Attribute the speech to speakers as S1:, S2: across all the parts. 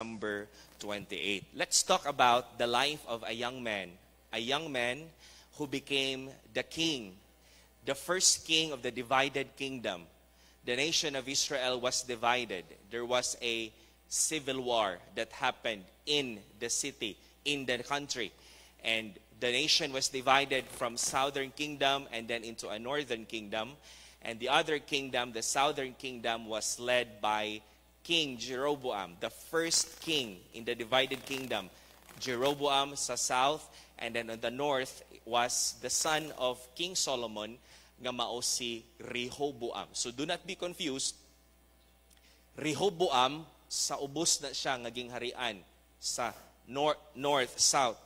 S1: number 28. Let's talk about the life of a young man who became the king, the first king of the divided kingdom. The nation of Israel was divided. There was a civil war that happened in the city, in the country. And the nation was divided from southern kingdom and then into a northern kingdom. And the other kingdom, the southern kingdom, was led by King Jeroboam, the first king in the divided kingdom. Jeroboam sa south, and then on the north was the son of King Solomon, nga mao si Rehoboam. So do not be confused. Rehoboam, sa ubos na siya ngaging harian sa north, south.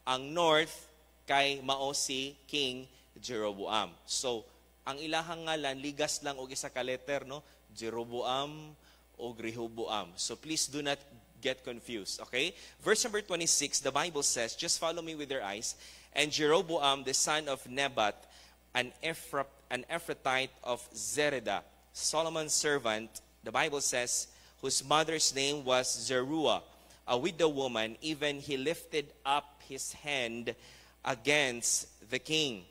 S1: Ang north kay mao si King Jeroboam. So ang ilahang ngalan, ligas lang og isa ka letter, no? Jeroboam o Rehoboam. So please do not get confused, okay? Verse number 26, the Bible says, just follow me with your eyes. And Jeroboam, the son of Nebat, an Ephrathite of Zereda, Solomon's servant, the Bible says, whose mother's name was Zeruah, a widow woman, even he lifted up his hand against the king.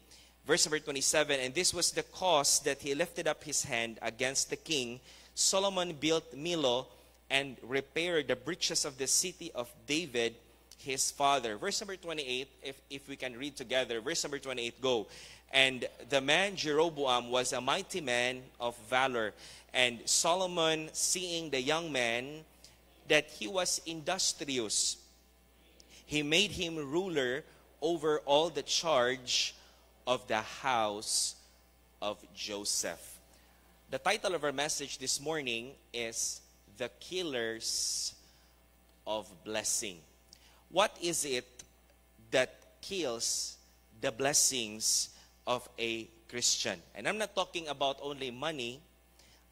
S1: Verse number 27, and this was the cause that he lifted up his hand against the king. Solomon built Millo and repaired the breaches of the city of David, his father. Verse number 28, if we can read together. Verse number 28, go. And the man Jeroboam was a mighty man of valor. And Solomon, seeing the young man, that he was industrious, he made him ruler over all the charge of the house of Joseph. The title of our message this morning is The Killers of Blessing. What is it that kills the blessings of a Christian? And I'm not talking about only money.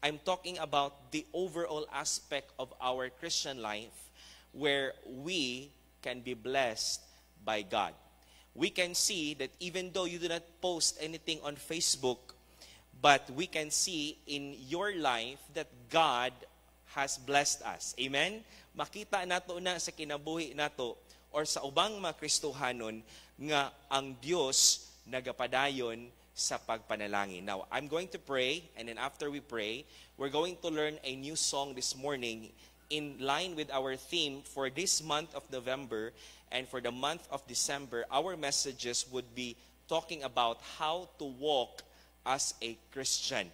S1: I'm talking about the overall aspect of our Christian life where we can be blessed by God. We can see that even though you do not post anything on Facebook, but we can see in your life that God has blessed us. Amen? Makita nato na sa kinabuhi nato or sa ubang mga Kristohanon nga ang Dios nagapadayon sa pagpanalangin. Now, I'm going to pray, and then after we pray, we're going to learn a new song this morning in line with our theme for this month of November. And for the month of December, our messages would be talking about how to walk as a Christian.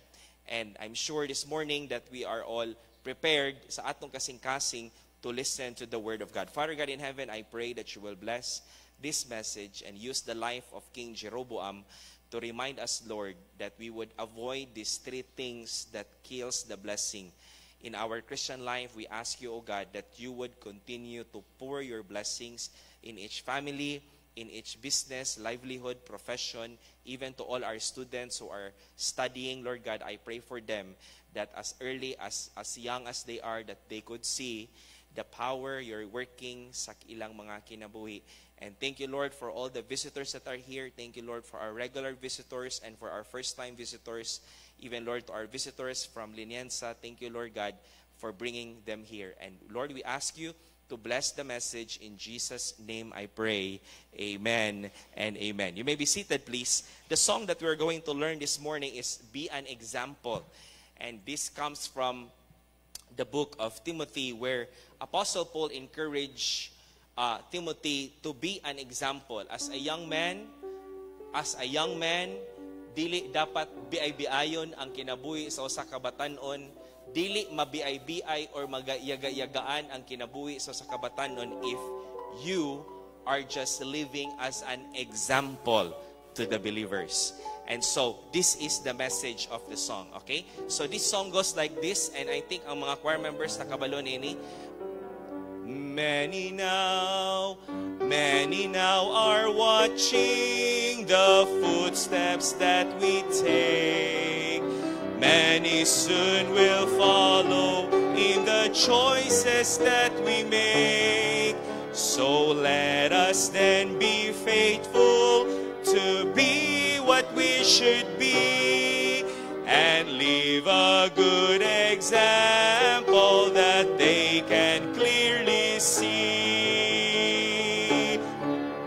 S1: And I'm sure this morning that we are all prepared sa atong kasing-kasing to listen to the Word of God. Father God in heaven, I pray that you will bless this message and use the life of King Jeroboam to remind us, Lord, that we would avoid these three things that kills the blessing. In our Christian life, we ask you, O God, that you would continue to pour your blessings in each family, in each business, livelihood, profession, even to all our students who are studying. Lord God, I pray for them that as early, as young as they are, that they could see the power you're working sa ilang mga kinabuhi. And thank you, Lord, for all the visitors that are here. Thank you, Lord, for our regular visitors and for our first-time visitors. Even, Lord, to our visitors from Linienza, thank you, Lord God, for bringing them here. And, Lord, we ask you to bless the message. In Jesus' name I pray. Amen and amen. You may be seated, please. The song that we're going to learn this morning is Be an Example. And this comes from the book of Timothy, where Apostle Paul encouraged Timothy to be an example. As a young man, dili dapat biay-biayon ang kinabuhi sa usa ka batan-on. Dili mabiay-biay or magayaga-yagaan ang kinabuhi sa usa ka batan-on if you are just living as an example to the believers. And so, this is the message of the song, okay? So, this song goes like this, and I think ang mga choir members nakabalo nini. Many now are watching the footsteps that we take. Many soon will follow in the choices that we make. So let us then be faithful to be what we should be and leave a good example see.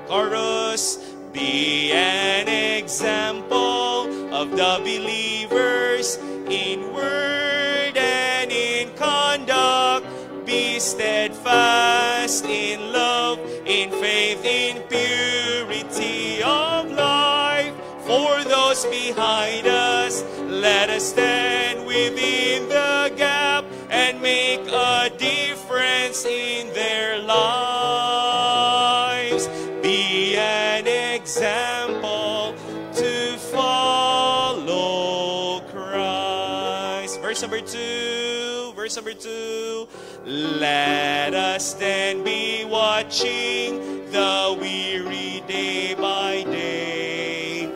S1: Chorus, be an example of the believers in word and in conduct. Be steadfast in love, in faith, in purity of life. For those behind us, let us stand within the gap and make a difference in their lives. Be an example to follow Christ. Verse number 2. Verse number 2. Let us then be watching the weary day by day,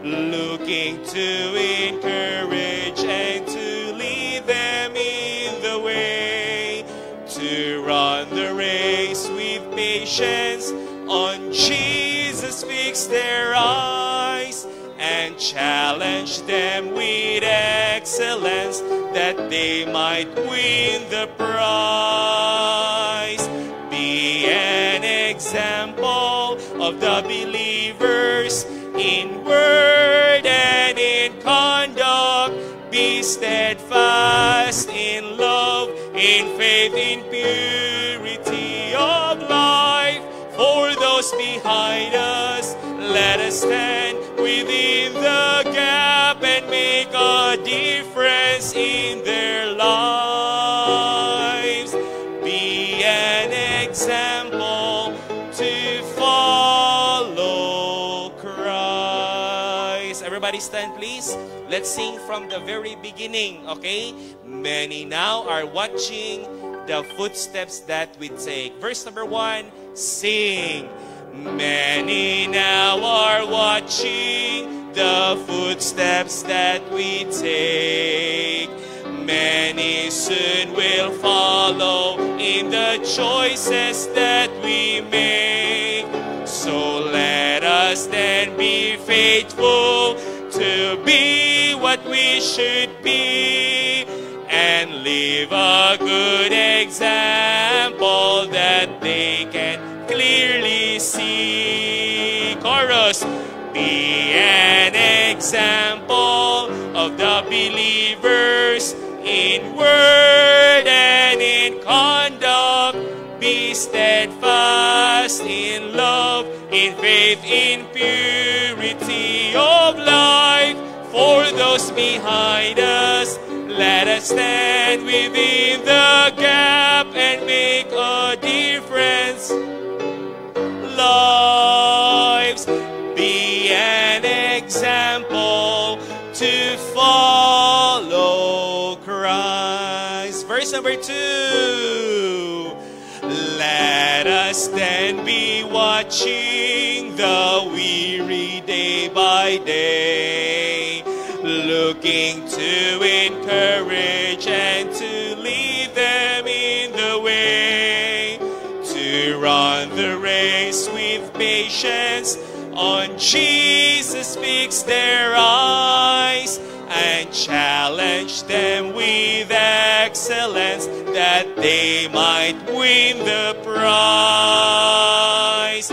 S1: looking to encourage and to lead them in the way, to run the race with patience, on Jesus fix their eyes, and challenge them with excellence, that they might win the prize. Be an example of the believers in word and in conduct. Be steadfast in love, in faith, in purity of life. For those behind us, let us stand within the gap and make a difference in their lives. Be an example to follow Christ. Everybody stand, please. Let's sing from the very beginning, okay? Many now are watching the footsteps that we take. Verse number 1, sing. Many now are watching the footsteps that we take. Many soon will follow in the choices that we make. So let us then be faithful to be what we should be, and live a good example that they can clearly see. Chorus, be an example of the believers in word and in conduct. Be steadfast in love, in faith, in purity of life. For those behind us, let us stand within the gap and make a difference. Lives, be an example to follow Christ. Verse number 2. Let us then be watching the weary day by day, looking to encourage and to lead them in the way, to run the race with patience, on Jesus fix their eyes, and challenge them with excellence, that they might win the prize.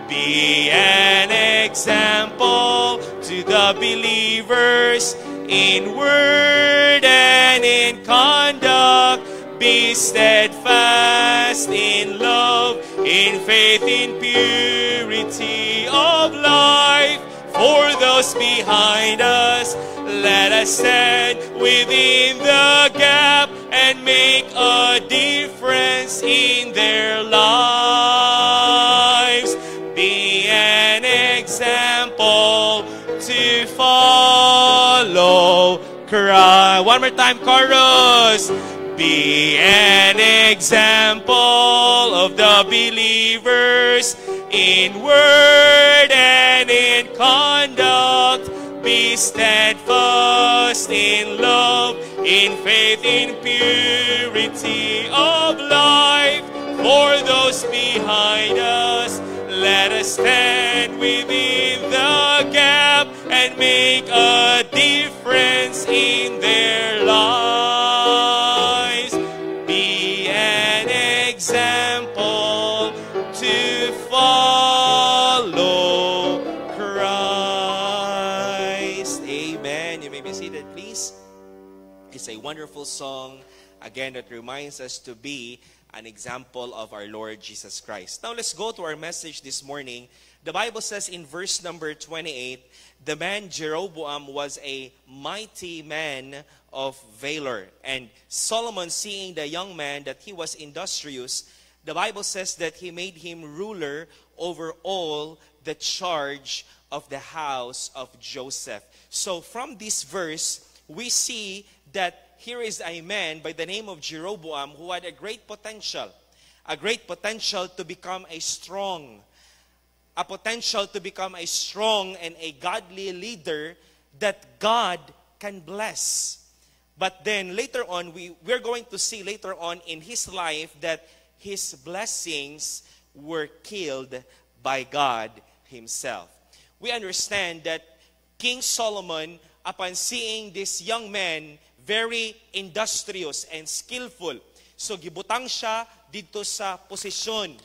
S1: Be an example to the believers in word and in conduct. Be steadfast in love, in faith, in purity of life. For those behind us, let us stand within the gap and make a difference in their lives. Be an example to follow Christ. One more time, chorus. Be an example of the believers in word and in conduct. Be steadfast in love, in faith, in purity of life. For those behind us, let us stand within the gap and make a difference in their lives. Be an example a wonderful song, again, that reminds us to be an example of our Lord Jesus Christ. Now, let's go to our message this morning. The Bible says in verse number 28, the man Jeroboam was a mighty man of valor. And Solomon, seeing the young man that he was industrious, the Bible says that he made him ruler over all the charge of the house of Joseph. So from this verse, we see that here is a man by the name of Jeroboam who had a great potential to become a potential to become a strong and a godly leader that God can bless. But then later on, we're going to see later on in his life that his blessings were killed by God himself. We understand that King Solomon, upon seeing this young man, very industrious and skillful, so gibutang siya dito sa posisyon.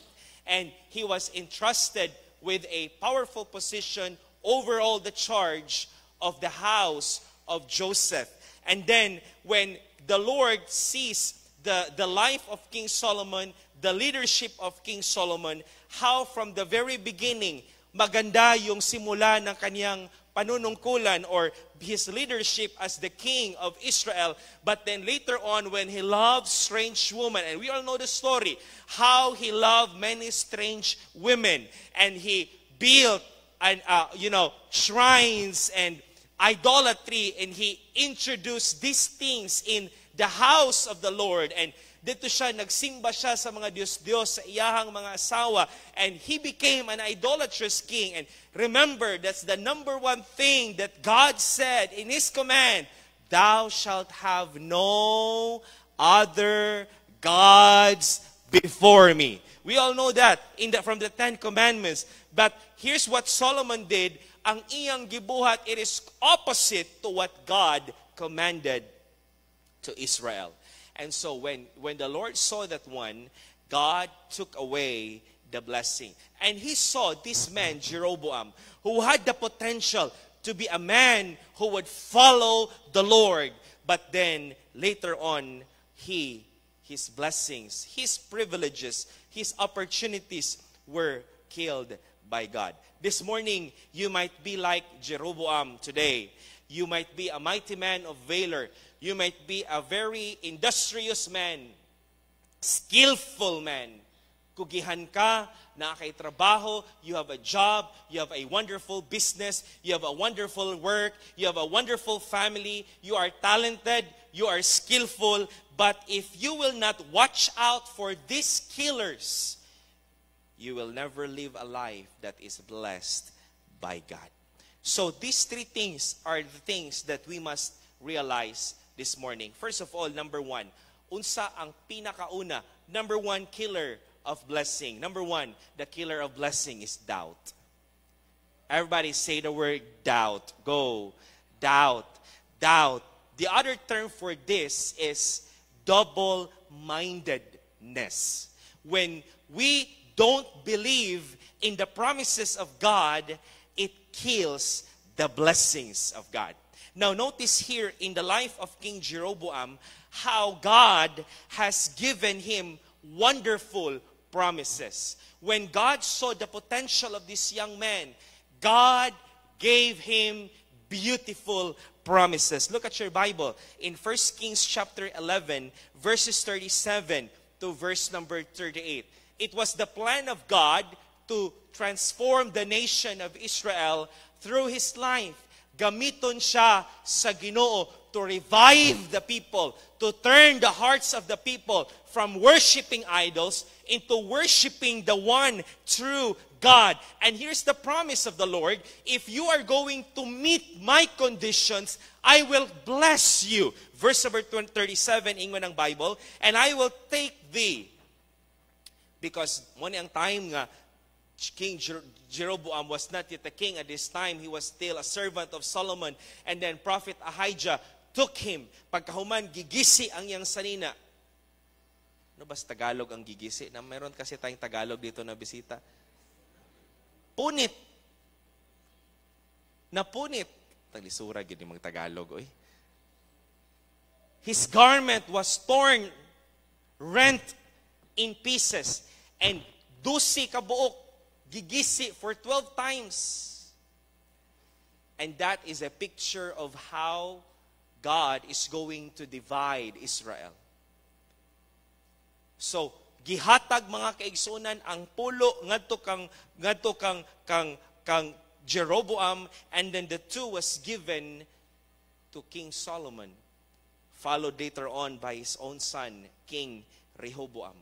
S1: And he was entrusted with a powerful position over all the charge of the house of Joseph. And then when the Lord sees the life of King Solomon, the leadership of King Solomon, how from the very beginning, maganda yung simula ng kaniyang panunungkulan or his leadership as the king of Israel. But then later on, when he loved strange women, and we all know the story, how he loved many strange women, and he built shrines and idolatry, and he introduced these things in the house of the Lord. And dito siya, nagsimba siya sa mga Diyos-Diyos, sa iyahang mga asawa, and he became an idolatrous king. And remember, that's the number one thing that God said in his command, thou shalt have no other gods before me. We all know that from the Ten Commandments. But here's what Solomon did. Ang iyang gibuhat, it is opposite to what God commanded to Israel. And so when the Lord saw that one, God took away the blessing. And he saw this man, Jeroboam, who had the potential to be a man who would follow the Lord. But then later on, his blessings, his privileges, his opportunities were killed by God. This morning, you might be like Jeroboam today. You might be a mighty man of valor. You might be a very industrious man, skillful man. Kugihan ka, nakakaitrabaho, you have a job, you have a wonderful business, you have a wonderful work, you have a wonderful family, you are talented, you are skillful, but if you will not watch out for these killers, you will never live a life that is blessed by God. So these three things are the things that we must realize this morning. First of all, number one, unsa ang pinakauna, number one killer of blessing. Number one, the killer of blessing is doubt. Everybody say the word doubt. Go. Doubt. Doubt. The other term for this is double-mindedness. When we don't believe in the promises of God, it kills the blessings of God. Now notice here in the life of King Jeroboam how God has given him wonderful promises. When God saw the potential of this young man, God gave him beautiful promises. Look at your Bible in 1 Kings chapter 11 verses 37 to verse number 38. It was the plan of God to transform the nation of Israel through his life. Gamiton siya sa Ginoo to revive the people, to turn the hearts of the people from worshiping idols into worshiping the one true God. And here's the promise of the Lord: if you are going to meet my conditions, I will bless you. Verse number 37, ingon ng Bible, and I will take thee. Because mo ni ang time nga King Jeroboam was not yet a king at this time. He was still a servant of Solomon. And then Prophet Ahijah took him. Pagkahuman, gigisi ang iyang sanina. Ano ba sa Tagalog ang gigisi? Na meron kasi tayong Tagalog dito na bisita. Punit. Napunit. Taglisura, gini mga Tagalog. Oy. his garment was torn, rent in pieces, and 12 kabuok gigisi for 12 times. And that is a picture of how God is going to divide Israel. So, gihatag mga kaigsunan ang pulo ngadto kang Jeroboam, and then the two was given to King Solomon, followed later on by his own son, King Rehoboam.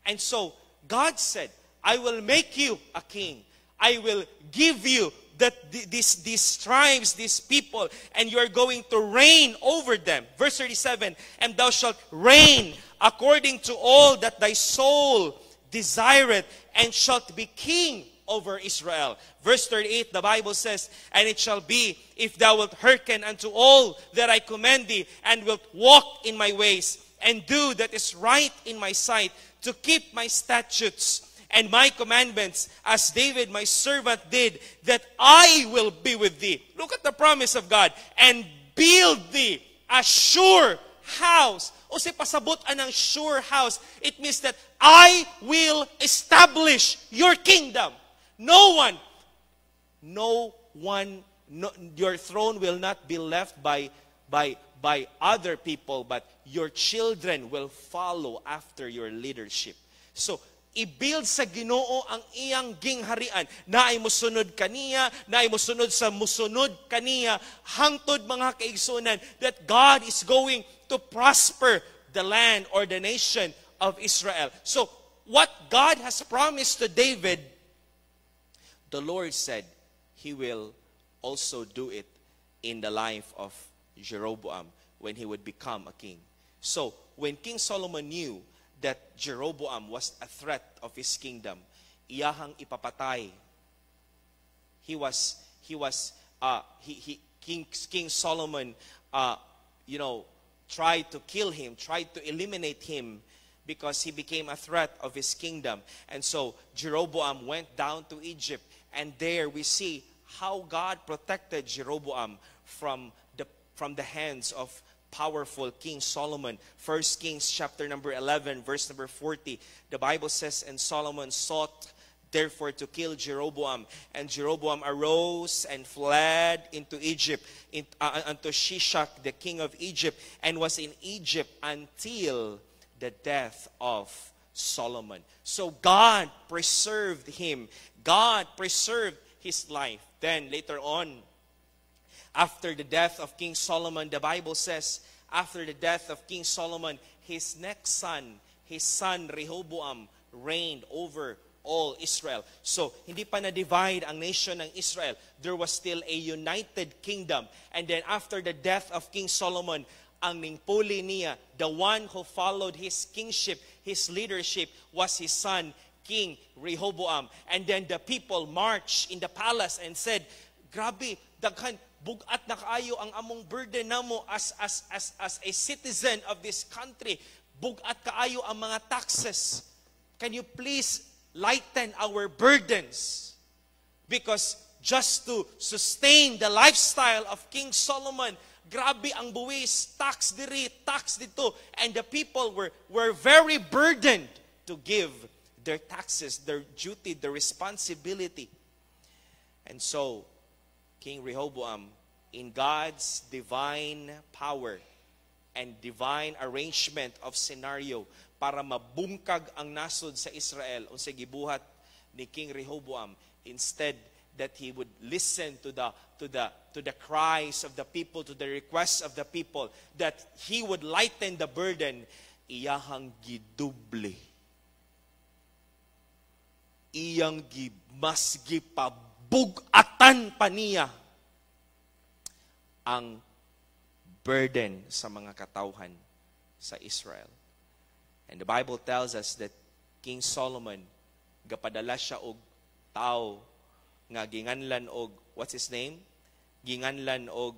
S1: And so, God said, I will make you a king. I will give you these tribes, these people, and you are going to reign over them. Verse 37, and thou shalt reign according to all that thy soul desireth, and shalt be king over Israel. Verse 38, the Bible says, and it shall be, if thou wilt hearken unto all that I command thee, and wilt walk in my ways, and do that is right in my sight, to keep my statutes and my commandments, as David my servant did, that I will be with thee. Look at the promise of God. And build thee a sure house. O si pasabot anang sure house, it means that I will establish your kingdom. No one, your throne will not be left by other people, but your children will follow after your leadership. So, i-build sa Ginoo ang iyang gingharian. Na ay musunod kaniya, na ay musunod sa musunod kaniya, hangtod mga kaigsunan, that God is going to prosper the land or the nation of Israel. So, what God has promised to David, the Lord said He will also do it in the life of Jeroboam when he would become a king. So, when King Solomon knew that Jeroboam was a threat of his kingdom, iyahang ipapatay. King Solomon, tried to kill him, tried to eliminate him, because he became a threat of his kingdom. And so Jeroboam went down to Egypt, and there we see how God protected Jeroboam from the hands of powerful King Solomon. 1 Kings chapter number 11, verse number 40. The Bible says, and Solomon sought therefore to kill Jeroboam. And Jeroboam arose and fled into Egypt, unto Shishak, the king of Egypt, and was in Egypt until the death of Solomon. So God preserved him. God preserved his life. Then later on, after the death of King Solomon, the Bible says, after the death of King Solomon, his next son, his son Rehoboam, reigned over all Israel. So, hindi pa na-divide ang nation ng Israel. There was still a united kingdom. And then after the death of King Solomon, ang ningpuli niya, the one who followed his kingship, his leadership, was his son, King Rehoboam. And then the people marched in the palace and said, grabe, daghan, bugat na kaayo ang among burden namo as a citizen of this country. Bugat kaayo ang mga taxes. Can you please lighten our burdens? Because just to sustain the lifestyle of King Solomon, grabe ang buwis, tax diri, tax dito, and the people were very burdened to give their taxes, their duty, their responsibility. And so King Rehoboam, in God's divine power and divine arrangement of scenario para mabungkag ang nasod sa Israel, unsay gibuhat ni King Rehoboam, instead that he would listen to the cries of the people, to the requests of the people, that he would lighten the burden, iyahang giduble. Iyang mas gipabugatan pa niya ang burden sa mga katawhan sa Israel. And the Bible tells us that King Solomon, gapadala siya og tao nga ginganlan og, what's his name? Ginganlan og,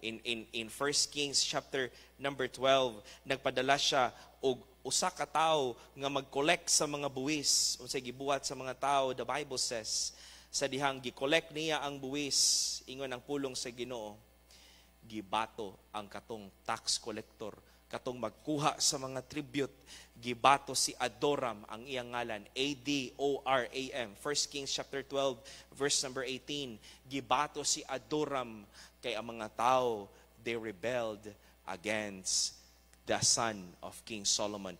S1: in 1 Kings chapter number 12, nagpadala siya og usa ka tao nga mag-collect sa mga buwis, unsay gibuhat sa mga tao. The Bible says, sa dihang gi-collect niya ang buwis, ingon ang pulong sa Ginoo, gibato ang katong tax collector, katong magkuha sa mga tribute, gibato si Adoram ang iyang ngalan, Adoram. 1 Kings chapter 12 verse number 18. Gibato si Adoram kay ang mga tao, they rebelled against the son of King Solomon,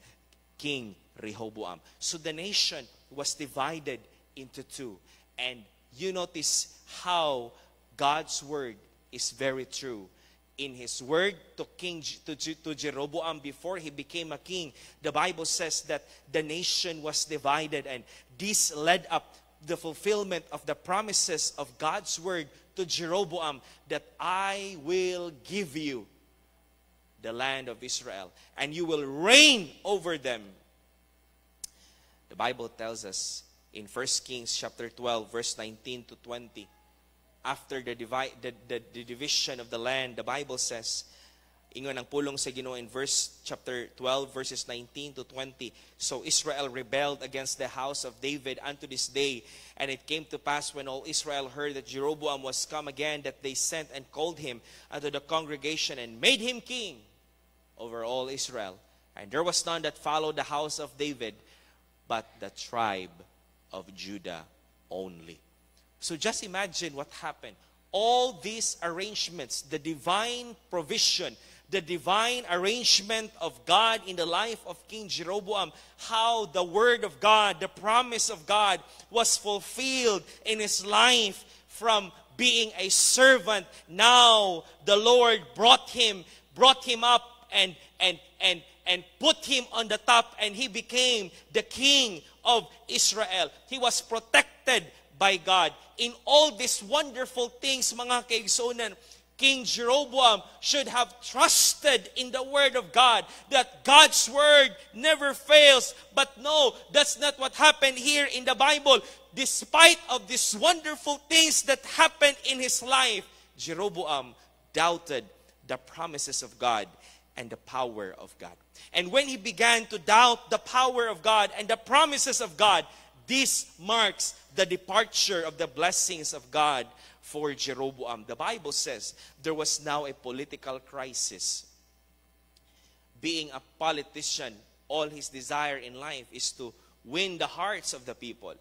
S1: King Rehoboam. So the nation was divided into two. And you notice how God's word is very true. In his word to Jeroboam before he became a king, the Bible says that the nation was divided, and this led up the fulfillment of the promises of God's word to Jeroboam, that I will give you the land of Israel and you will reign over them. The Bible tells us in 1 Kings chapter 12 verse 19 to 20, after the division of the land, the Bible says, ingon ang pulong sa Ginoo in chapter 12 verses 19 to 20, so Israel rebelled against the house of David unto this day. And it came to pass, when all Israel heard that Jeroboam was come again, that they sent and called him unto the congregation and made him king over all Israel. And there was none that followed the house of David, but the tribe of Judah only. So just imagine what happened. All these arrangements, the divine provision, the divine arrangement of God in the life of King Jeroboam, how the word of God, the promise of God was fulfilled in his life from being a servant. Now the Lord brought him up and put him on the top, and he became the king of Israel. He was protected by God. In all these wonderful things, mga kaigsunan, King Jeroboam should have trusted in the word of God, that God's word never fails. But no, that's not what happened here in the Bible. Despite of these wonderful things that happened in his life, Jeroboam doubted the promises of God and the power of God. And when he began to doubt the power of God and the promises of God, this marks the departure of the blessings of God for Jeroboam. The Bible says there was now a political crisis. Being a politician, all his desire in life is to win the hearts of the people.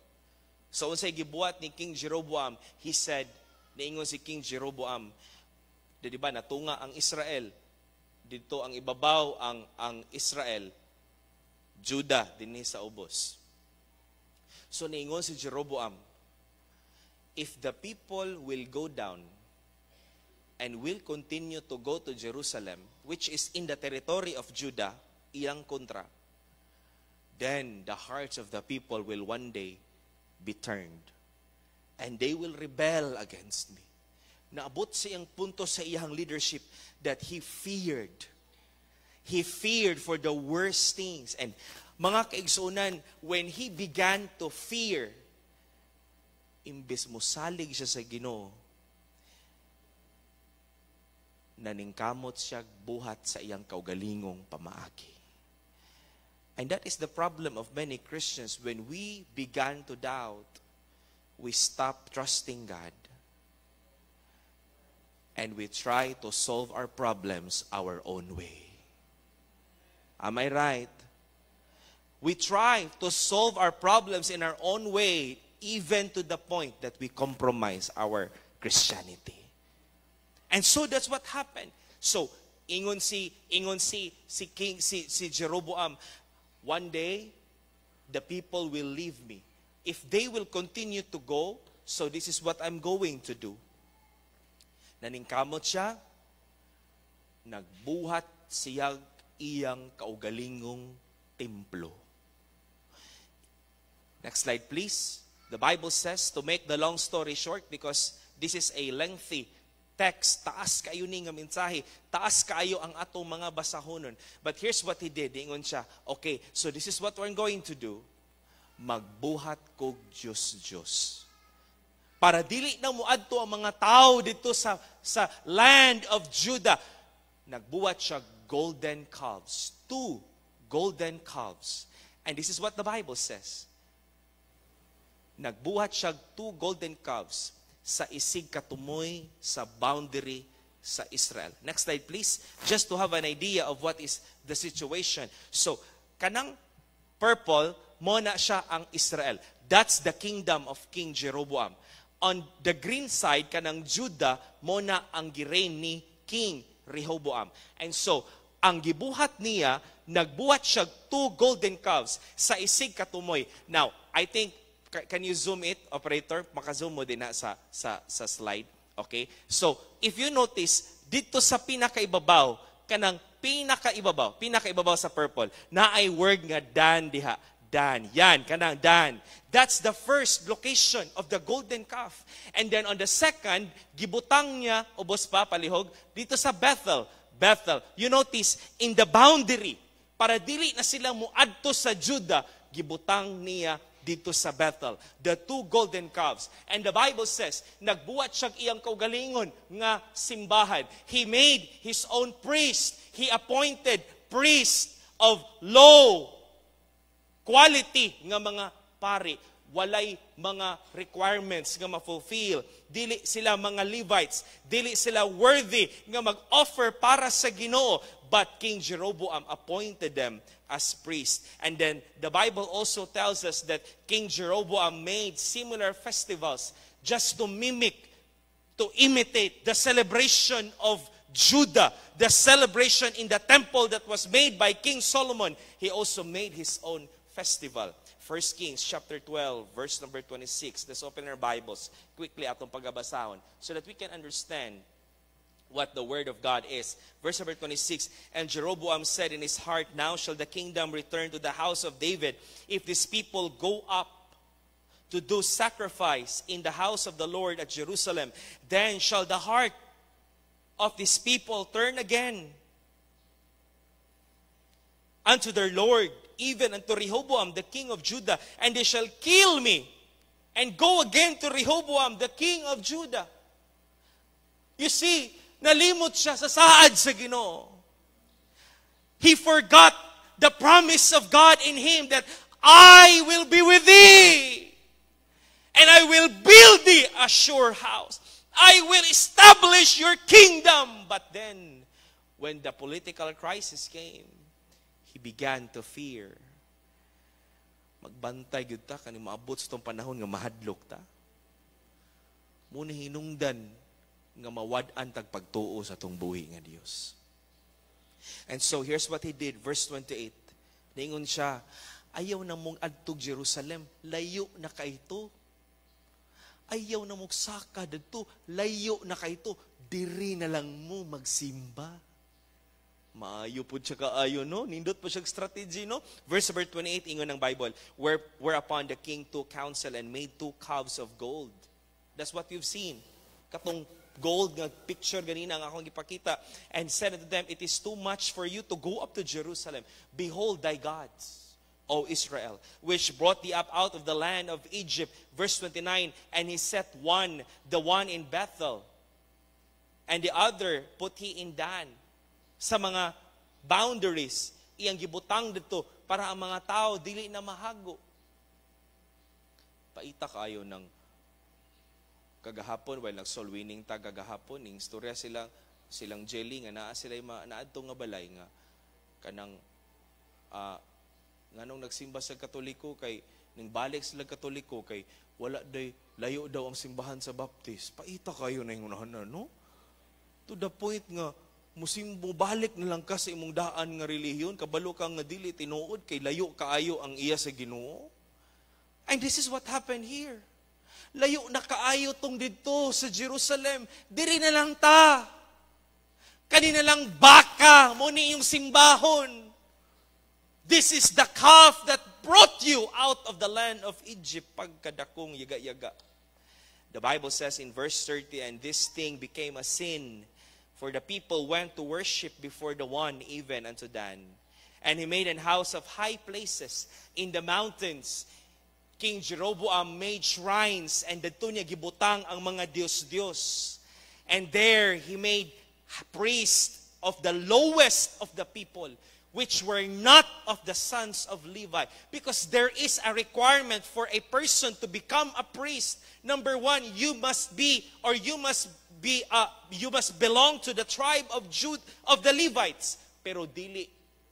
S1: So unsay gibuhat ni King Jeroboam, he said, niingon si King Jeroboam, di ba natunga ang Israel, dito ang ibabaw ang Israel, Judah dinhi sa ubos. So niingon si Jeroboam, if the people will go down and will continue to go to Jerusalem, which is in the territory of Judah, iyang kontra, then the hearts of the people will one day be turned and they will rebel against me. Naabot sa iyang punto sa iyang leadership that he feared. He feared for the worst things. And mga kaigsunan, when he began to fear, imbes mo salig siya sa Ginoo, naningkamot siya buhat sa iyang kaugalingong pamaagi. And that is the problem of many Christians. When we began to doubt, we stop trusting God. And we try to solve our problems our own way. Am I right? We try to solve our problems in our own way, even to the point that we compromise our Christianity. And so that's what happened. So, ingon si Jeroboam, one day, the people will leave me. If they will continue to go, so this is what I'm going to do. Naningkamot siya, nagbuhat siya iyang kaugalingong templo. Next slide, please. The Bible says, to make the long story short, because this is a lengthy text, taas kayo ni nga mensahe, taas kayo ang atong mga basahonon. But here's what he did. Ingon siya, okay, so this is what we're going to do. Magbuhat kog Diyos. Para dili na muadto ang mga tao dito sa land of Judah. Nagbuhat siya golden calves. 2 golden calves. And this is what the Bible says. Nagbuhat siya 2 golden calves sa isig katumoy sa boundary sa Israel. Next slide, please. Just to have an idea of what is the situation. So, kanang purple, mo na siya ang Israel. That's the kingdom of King Jeroboam. On the green side, kanang Judah, mo na ang gireign ni King Rehoboam. And so, ang gibuhat niya, nagbuhat siya 2 golden calves sa isig katumoy. Now, I think, can you zoom it, operator? Maka-zoom mo din na sa slide. Okay? So, if you notice, dito sa pinakaibabaw, kanang pinakaibabaw sa purple, na ay word nga Dan diha. Dan. Yan, kanang Dan. That's the first location of the golden calf. And then on the second, gibutang niya, ubos pa, palihog, dito sa Bethel. Bethel. You notice, in the boundary, para dili na sila muadto sa Judah, gibutang niya dito sa Bethel. The 2 golden calves. And the Bible says, nagbuhat siya iyang kaugalingon nga simbahan. He made his own priest. He appointed priest of low quality nga mga pari. Walay mga requirements nga ma-fulfill. Dili sila mga Levites. Dili sila worthy nga mag-offer para sa Ginoo. But King Jeroboam appointed them as priests. And then the Bible also tells us that King Jeroboam made similar festivals just to mimic, to imitate the celebration of Judah, the celebration in the temple that was made by King Solomon. He also made his own festival. 1 Kings chapter 12, verse number 26. Let's open our Bibles quickly atong pagabasahon so that we can understand what the word of God is. Verse number 26, and Jeroboam said in his heart, now shall the kingdom return to the house of David, if these people go up to do sacrifice in the house of the Lord at Jerusalem. Then shall the heart of these people turn again unto their Lord, even unto Rehoboam, the king of Judah, and they shall kill me, and go again to Rehoboam, the king of Judah. You see, nalimot siya sa saad sa Ginoo. He forgot the promise of God in him that I will be with thee, and I will build thee a sure house. I will establish your kingdom. But then, when the political crisis came, he began to fear. Magbantay gyud ta kani maabot sa tong panahon nga mahadlok ta. Muna hinungdan nga mawad-an tag pagtuo sa tong buhi nga Dios. And so here's what he did, verse 28. Ningon siya, ayaw na mong adtog Jerusalem, layo na kaito. Ayaw na mong saka dito, layo na kaito. Diri na lang mo magsimba. Maayo po siya kaayo, no? Nindot po siya strategy, no? Verse number 28, ingon ng Bible, whereupon the king took counsel and made 2 calves of gold. That's what you've seen. Katong gold nga picture ganina nga akong ipakita. And said unto them, it is too much for you to go up to Jerusalem. Behold thy gods, O Israel, which brought thee up out of the land of Egypt. Verse 29, and he set the one in Bethel, and the other put he in Dan. Sa mga boundaries, iyang gibutang dito para ang mga tao dili na mahago. Paita kayo ng kagahapon, while nag-soul winning ta kagahapon, ning istorya silang jelly nga naa sila naadto nga balay nga kanang nganong nagsimba sa Katoliko kay ning balik sila Katoliko kay wala day layo daw ang simbahan sa Baptist. Paita kayo na ingunahan, no? To the point nga musimbo balik na lang ka sa imong daan nga relihiyon, kabalo kang nga dili tinuod kay layo kaayo ang iya sa Ginoo. And this is what happened here. Layo na kaayo tong didto sa Jerusalem, diri na lang ta. Kanina lang baka mo ni yung simbahon. This is the calf that brought you out of the land of Egypt, pagkadakong yaga-yaga. The Bible says in verse 30, and this thing became a sin, for the people went to worship before the one, even unto Dan. And he made an house of high places in the mountains. King Jeroboam made shrines, and dito niya gibutang ang mga Diyos-Diyos. And there he made priests of the lowest of the people, which were not of the sons of Levi. Because there is a requirement for a person to become a priest. Number one, you must be, or you must you must belong to the tribe of of the Levites. Pero dili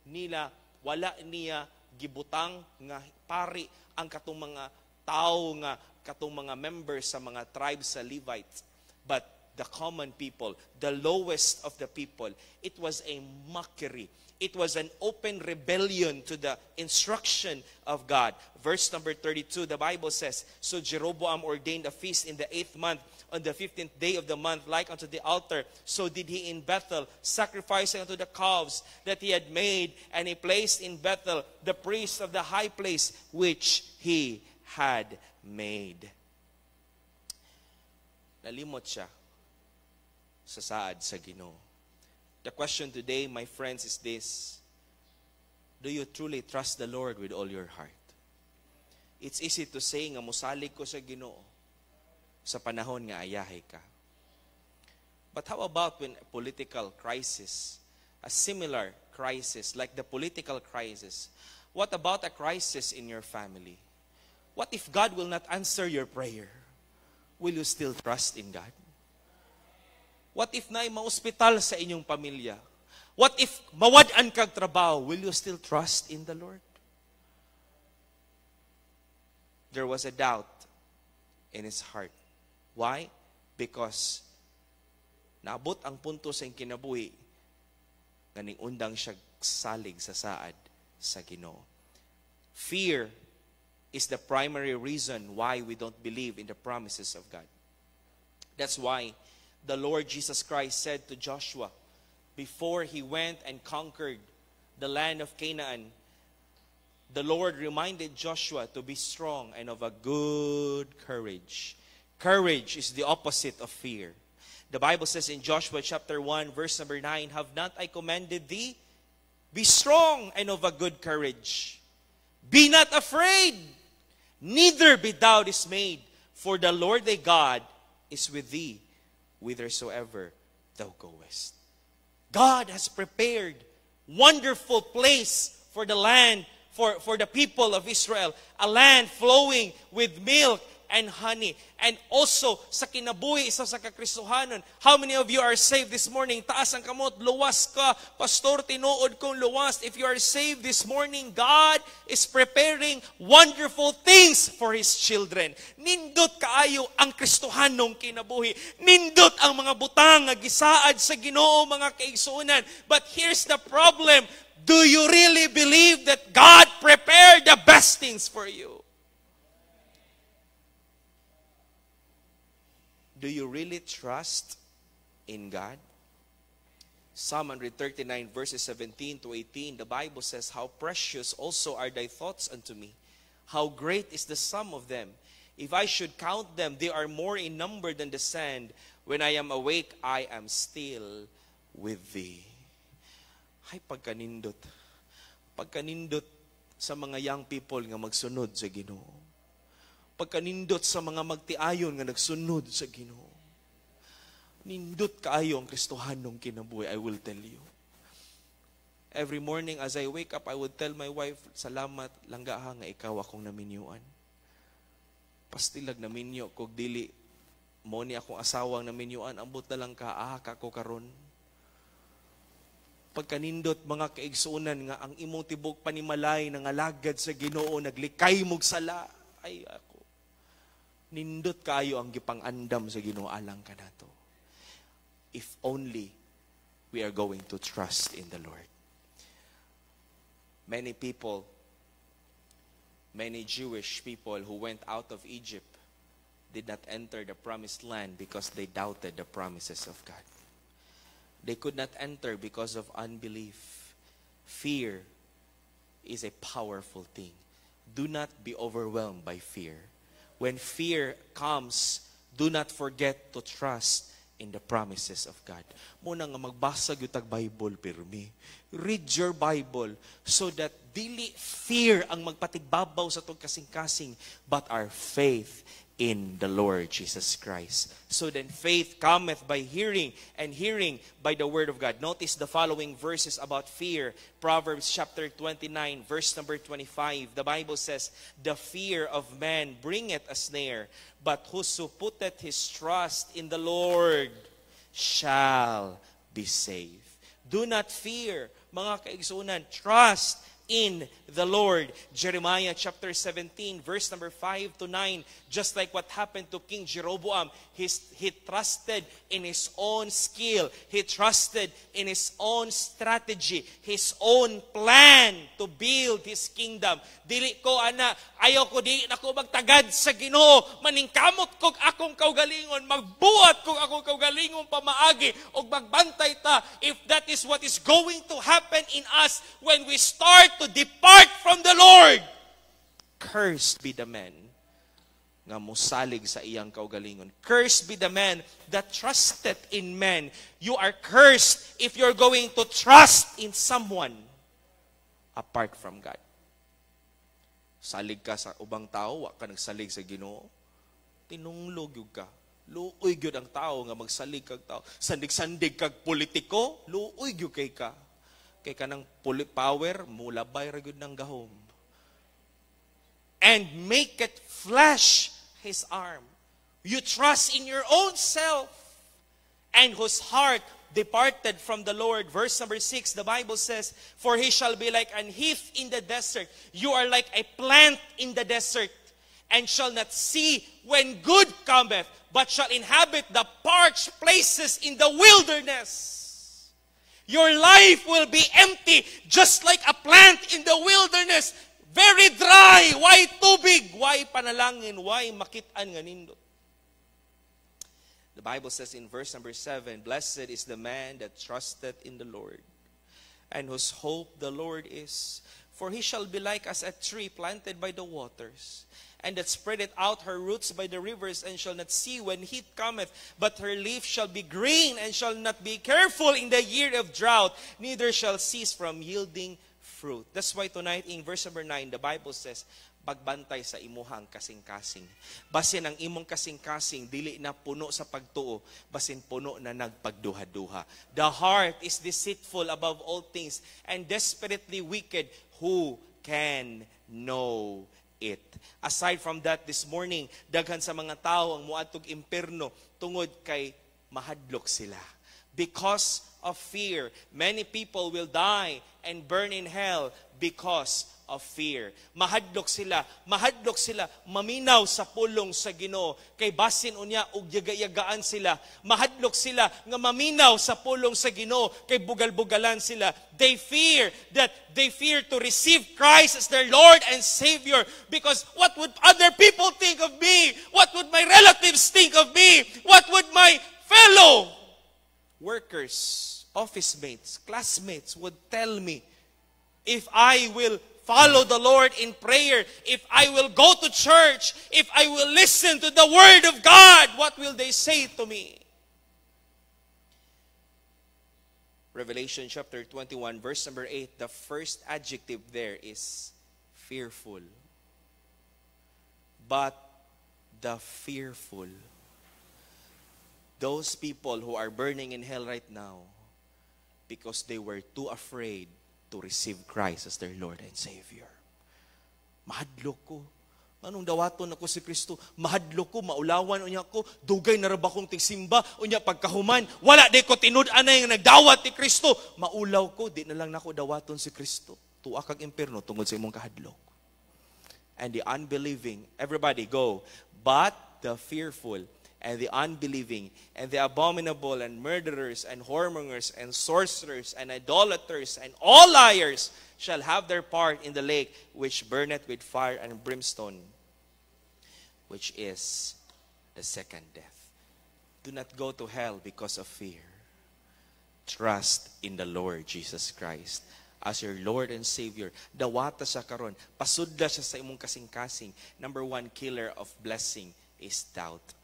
S1: nila, wala niya gibutang nga pari ang katong mga tao nga katong mga members sa mga tribes sa Levites, but the common people, the lowest of the people. It was a mockery. It was an open rebellion to the instruction of God. Verse number 32, the Bible says, "So Jeroboam ordained a feast in the 8th month, on the 15th day of the month, like unto the altar. So did he in Bethel, sacrificing unto the calves that he had made, and he placed in Bethel the priest of the high place, which he had made." Nalimot siya sa saad sa Ginoo. The question today, my friends, is this: do you truly trust the Lord with all your heart? It's easy to say nga musalig ko sa Ginoo sa panahon nga ayahe ka. But how about when a political crisis, a similar crisis like the political crisis? What about a crisis in your family? What if God will not answer your prayer? Will you still trust in God? What if naay ma-ospital sa inyong pamilya? What if mawad-an kag trabaho? Will you still trust in the Lord? There was a doubt in his heart. Why? Because naabot ang punto sa kinabuhi nganing undang siya salig sa saad sa Ginoo. Fear is the primary reason why we don't believe in the promises of God. That's why the Lord Jesus Christ said to Joshua, before he went and conquered the land of Canaan, the Lord reminded Joshua to be strong and of a good courage. Courage is the opposite of fear. The Bible says in Joshua chapter 1, verse number 9, "Have not I commanded thee? Be strong and of a good courage. Be not afraid, neither be thou dismayed, for the Lord thy God is with thee, whithersoever thou goest." God has prepared wonderful place for the land, for the people of Israel, a land flowing with milk and honey. And also, sa kinabuhi, isa sa kakristohanon, how many of you are saved this morning? Taas ang kamot, luwas ka. Pastor, tinuod kong luwas. If you are saved this morning, God is preparing wonderful things for His children. Nindot kaayo ang kristohanong kinabuhi. Nindot ang mga butang nga gisaad sa Ginoo, mga kaigsuonan. But here's the problem. Do you really believe that God prepared the best things for you? Do you really trust in God? Psalm 139 verses 17 to 18, the Bible says, "How precious also are thy thoughts unto me. How great is the sum of them. If I should count them, they are more in number than the sand. When I am awake, I am still with thee." Ay, pagkanindot. Pagkanindot sa mga young people nga magsunod sa Ginoo. Pagkanindot sa mga magtiayon nga nagsunod sa Ginoo. Nindot kaayo ang kristohanong kinabuhi, I will tell you. Every morning as I wake up, I would tell my wife, "Salamat, langga ha nga ikaw akong naminyuan. Pastilag naminyo, kog dili, mo ni akong asawang naminyuan, ambot na lang ka, ako karon." Pagkanindot mga kaigsunan nga ang imong tibok panimalay nangalagad sa Ginoo, naglikay mog sala, ay ako. Nindot kayo ang gipang-andam sa Ginoo alang kanato. If only we are going to trust in the Lord. Many people, many Jewish people who went out of Egypt did not enter the promised land because they doubted the promises of God. They could not enter because of unbelief. Fear is a powerful thing. Do not be overwhelmed by fear. When fear comes, do not forget to trust in the promises of God. Muna nga magbasa gyud tag Bible pirmi. Read your Bible so that dili fear ang magpatigbabaw sa tong kasing-kasing, but our faith in the Lord Jesus Christ. So then faith cometh by hearing, and hearing by the word of God. Notice the following verses about fear. Proverbs chapter 29, verse number 25. The Bible says, "The fear of man bringeth a snare, but whoso putteth his trust in the Lord shall be saved. Do not fear, mga kaigsunan. Trust in the Lord. Jeremiah chapter 17, verse number 5 to 9. Just like what happened to King Jeroboam, he trusted in his own skill. He trusted in his own strategy, his own plan to build his kingdom. Dili ko, ana, ayaw ko di na ko magtagad sa Ginoo. Maningkamot kog akong kaugalingon, magbuhat kog akong kaugalingon pamaagi, o magbantay ta. If that is what is going to happen in us when we start to depart from the Lord, cursed be the man nga musalig sa iyang kaugalingon. Cursed be the man that trusted in men. You are cursed if you're going to trust in someone apart from God. Salig ka sa ubang tao, wa ka nagsalig sa Ginoo, tinunglog yun ka. Luoy gyud ang tao nga magsalig kag tao. Sandig-sandig kag politiko, luoy gyud kay ka. Kay kanang power, mulabay ra gyud ng gahom. And make it flesh his arm. You trust in your own self, and whose heart departed from the Lord. Verse number 6, the Bible says, for he shall be like an heath in the desert. You are like a plant in the desert, and shall not see when good cometh, but shall inhabit the parched places in the wilderness. Your life will be empty, just like a plant in the wilderness. Very dry. Why tubig? Why panalangin? Why makitaan nga nindot? The Bible says in verse number 7, blessed is the man that trusteth in the Lord, and whose hope the Lord is. For he shall be like as a tree planted by the waters, and that spreadeth out her roots by the rivers, and shall not see when heat cometh, but her leaf shall be green, and shall not be careful in the year of drought, neither shall cease from yielding fruit. That's why tonight in verse number 9, the Bible says, pagbantay sa imuhang kasing-kasing. Basin ang imong kasing-kasing, dili na puno sa pagtuo, basin puno na nagpagduha-duha. The heart is deceitful above all things, and desperately wicked. Who can know it? Aside from that, this morning, daghan sa mga tao ang muadtog impierno tungod kay mahadlok sila. Because of fear, many people will die and burn in hell because of fear. Mahadlok sila, maminaw sa pulong sa Ginoo, kay basin unya og yaga-yagaan sila. Mahadlok sila nga maminaw sa pulong sa Ginoo, kay bugal-bugalan sila. They fear to receive Christ as their Lord and Savior, because what would other people think of me? What would my relatives think of me? What would my fellow workers, office mates, classmates would tell me if I will follow the Lord in prayer, if I will go to church, if I will listen to the Word of God? What will they say to me? Revelation chapter 21, verse number 8, the first adjective there is fearful. But the fearful, those people who are burning in hell right now because they were too afraid to receive Christ as their Lord and Savior. Mahadlok ko. Anong dawaton ako si Kristo? Mahadlok ko, maulawan unya ko, dugay na raba kong tigsimba, unya pagkahuman, wala di ko tinud-an na yung nagdawat ni Kristo. Maulaw ko, di na lang nako dawaton si Kristo. Tuwa kag impierno tungod sa imong kahadlok. And the unbelieving, everybody go, but the fearful, and the unbelieving, and the abominable, and murderers, and whoremongers, and sorcerers, and idolaters, and all liars shall have their part in the lake which burneth with fire and brimstone, which is the second death. Do not go to hell because of fear. Trust in the Lord Jesus Christ as your Lord and Savior. Dawata siya karon, pasudla siya sa imong kasing-kasing. Number 1 killer of blessing is doubt.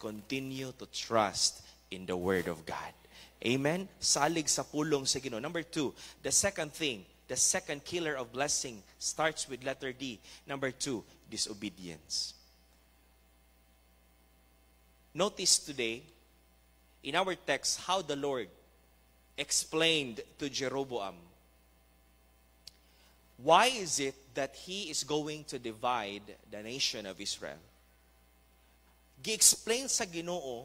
S1: Continue to trust in the Word of God. Amen? Salig sa pulong sa Ginoo. Number 2, the second thing, the second killer of blessing starts with letter D. Number 2, disobedience. Notice today, in our text, how the Lord explained to Jeroboam, why is it that he is going to divide the nation of Israel? Gi-explain sa Ginoo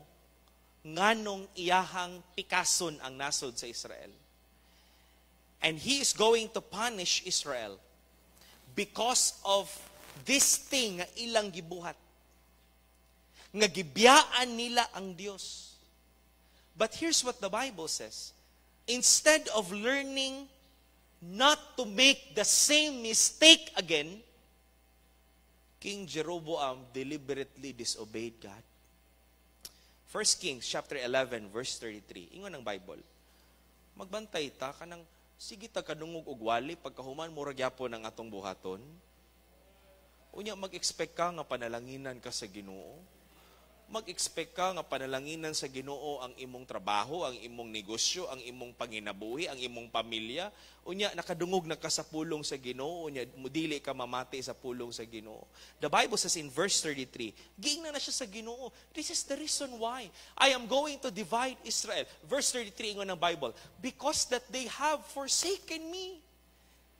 S1: nganong iyahang pikason ang nasod sa Israel. And he is going to punish Israel because of this thing nga ilang gibuhat. Nga gibiyaan nila ang Dios. But here's what the Bible says. Instead of learning not to make the same mistake again, King Jeroboam deliberately disobeyed God. 1 Kings chapter 11 verse 33. Ingon ang Bible. Magbantay ta kanang sige ta kadungog og wali pagkahuman murag gyapon ang atong buhaton. Unya mag-expect ka nga panalanginan ka sa Ginoo. Mag-expect ka nga panalanginan sa Ginoo ang imong trabaho, ang imong negosyo, ang imong panginabuhi, ang imong pamilya. Unya nakadungog na ka sa pulong sa Ginoo, unya dili ka mamati sa pulong sa Ginoo. The Bible says in verse 33, giingnan na siya sa Ginoo. This is the reason why I am going to divide Israel. Verse 33 ingon ng Bible, because that they have forsaken me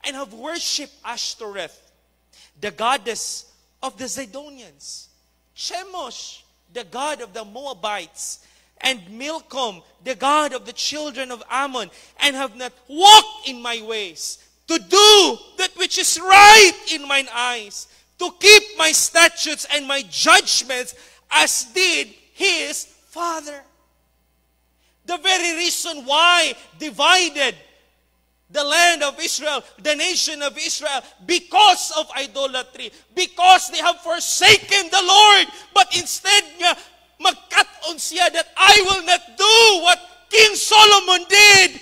S1: and have worshipped Ashtoreth, the goddess of the Zidonians, Chemosh, the god of the Moabites, and Milcom, the god of the children of Ammon, and have not walked in my ways, to do that which is right in mine eyes, to keep my statutes and my judgments, as did his father. The very reason why divided the land of Israel, the nation of Israel, because of idolatry, because they have forsaken the Lord, but instead nga, magkat-on siya that I will not do what King Solomon did.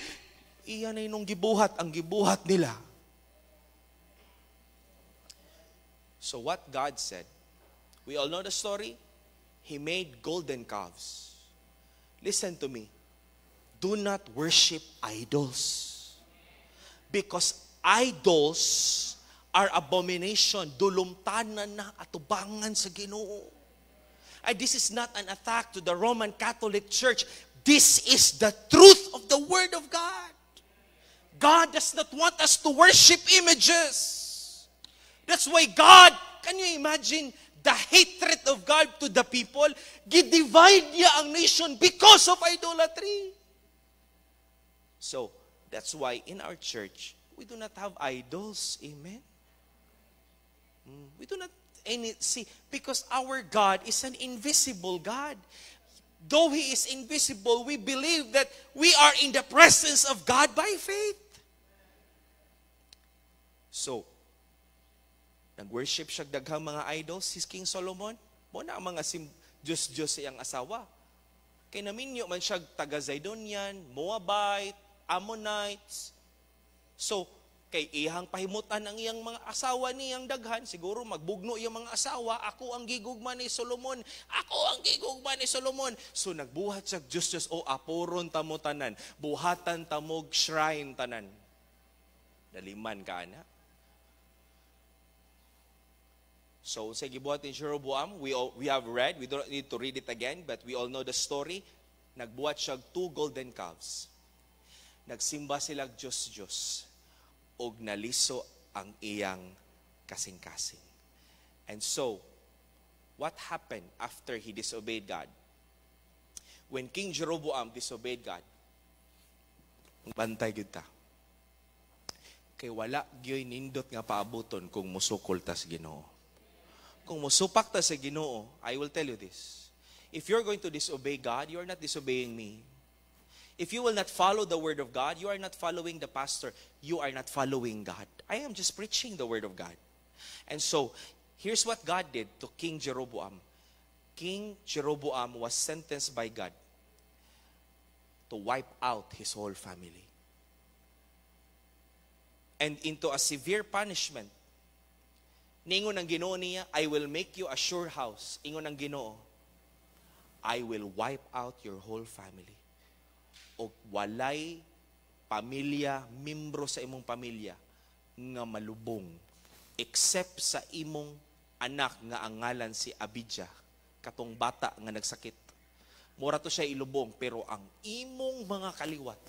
S1: Iyan ay nung gibuhat, ang gibuhat nila. So what God said, we all know the story, He made golden calves. Listen to me, do not worship idols. Because idols are abomination. Dulumtanan na atubangan sa Ginoo. And this is not an attack to the Roman Catholic Church. This is the truth of the Word of God. God does not want us to worship images. That's why God, can you imagine the hatred of God to the people? Gidivide niya ang nation because of idolatry. So, that's why in our church, we do not have idols. Amen? We do not see, because our God is an invisible God. Though He is invisible, we believe that we are in the presence of God by faith. So, nag-worship siya daghang mga idols, si King Solomon. Muna ang mga Diyos-Diyos iyang asawa. Kay naminyo man siya taga-Zidonian, Moabite, Ammonites. So, kay ihang pahimutan ang iyang mga asawa niyang daghan, siguro magbugno iyang mga asawa, ako ang gigugma ni Solomon, ako ang gigugma ni Solomon. So, nagbuhat siya, Diyos, o apuron tamo tanan, buhatan tamog shrine tanan. Daliman ka na. So, sa gibuhat ni Jeroboam, we have read, we don't need to read it again, but we all know the story. Nagbuhat siya 2 golden calves. Nagsimba sila Diyos-Diyos og naliso ang iyang kasing-kasing. And so, what happened after he disobeyed God? When King Jeroboam disobeyed God, bantay gyud ta. Kay wala gyoy nindot nga paabuton kung musukol ta sa Ginoo. Kung musupak ta sa Ginoo, I will tell you this. If you're going to disobey God, you are not disobeying me. If you will not follow the word of God, you are not following the pastor. You are not following God. I am just preaching the word of God. And so, here's what God did to King Jeroboam. King Jeroboam was sentenced by God to wipe out his whole family. And into a severe punishment. Ningon ang Ginoo niya, I will make you a sure house. Ingon ang Ginoo, I will wipe out your whole family. O walay pamilya, membro sa imong pamilya nga malubong except sa imong anak nga ang ngalan si Abijah, katong bata nga nagsakit. Mura to siya ilubong, pero ang imong mga kaliwat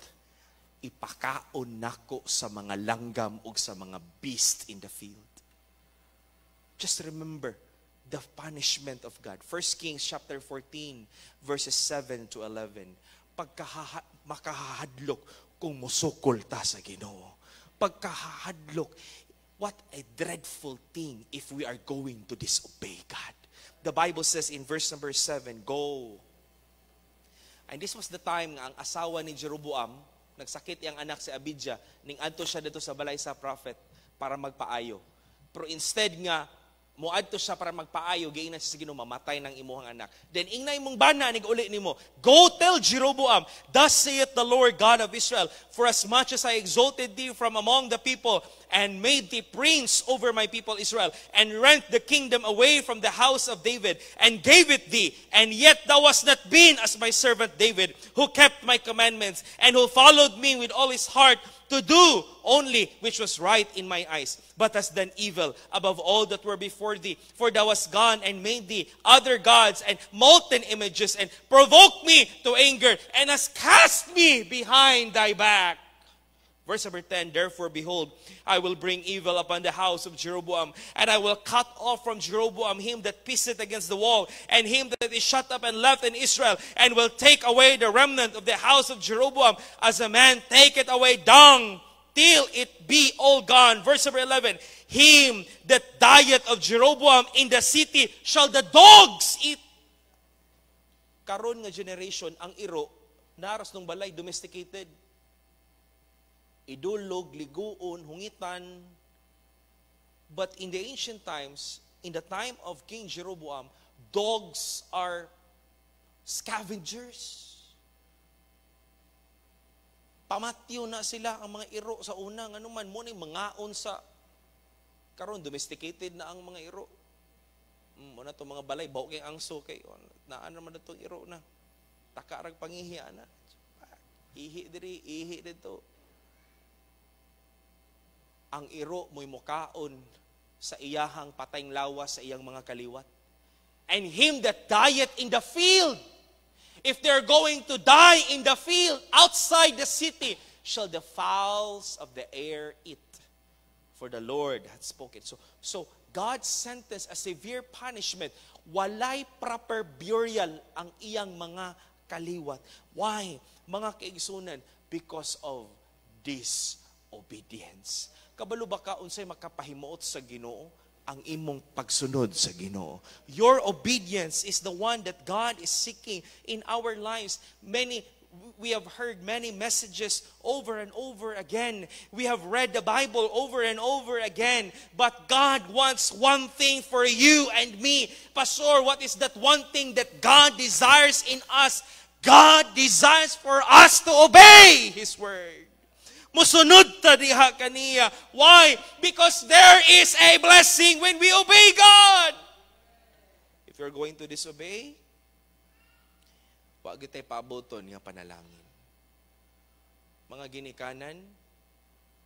S1: ipakaon nako sa mga langgam o sa mga beast in the field. Just remember, the punishment of God. 1 Kings chapter 14, verses 7 to 11. Makahadlok kung musukol ta sa Ginoo. Pagkahadlok, what a dreadful thing if we are going to disobey God. The Bible says in verse number 7, go. And this was the time nga ang asawa ni Jeroboam, nagsakit ang anak si Abijah, ning adto siya dito sa balay sa prophet para magpaayo. Pero instead nga, muadto siya para magpaayo, giingnan siya sa Ginoo, mamatay ng imuhang anak. Then ingnay mong bana nig uli nimo, go tell Jeroboam, thus saith the Lord God of Israel, for as much as I exalted thee from among the people, and made thee prince over my people Israel, and rent the kingdom away from the house of David, and gave it thee, and yet thou hast not been as my servant David, who kept my commandments, and who followed me with all his heart, to do only which was right in my eyes, but hast done evil above all that were before thee. For thou hast gone and made thee other gods and molten images, and provoked me to anger, and hast cast me behind thy back. Verse number 10, therefore, behold, I will bring evil upon the house of Jeroboam, and I will cut off from Jeroboam him that pisseth against the wall, and him that is shut up and left in Israel, and will take away the remnant of the house of Jeroboam, as a man taketh away dung, till it be all gone. Verse number 11, him that dieth of Jeroboam in the city shall the dogs eat. Karon nga generation, ang iro, naras ng balay, domesticated. Idulog, liguon, hungitan. But in the ancient times, in the time of King Jeroboam, dogs are scavengers. Pamatyo na sila ang mga iro sa unang anuman mo ni mangaon sa karon domesticated na ang mga iro. Muna to mga balay bawo kay angso kay naan naman datong iro na. Takarag pangihi ana. Ihi dito. Ang iro mo'y mukaon sa iyahang patayng lawas sa iyang mga kaliwat. And him that dieth in the field, if they're going to die in the field, outside the city, shall the fowls of the air eat. For the Lord hath spoken. So God sentenced a severe punishment. Walay proper burial ang iyang mga kaliwat. Why? Mga kaigsunan, because of disobedience. Kabalo ba ka unsay makapahimuot sa Ginoo? Ang imong pagsunod sa Ginoo. Your obedience is the one that God is seeking in our lives. We have heard many messages over and over again. We have read the Bible over and over again. But God wants one thing for you and me. Pastor, what is that one thing that God desires in us? God desires for us to obey His word. Musunod ta diha kaniya. Why? Because there is a blessing when we obey God. If you're going to disobey, wag gitay paaboton nga panalangin. Mga ginikanan,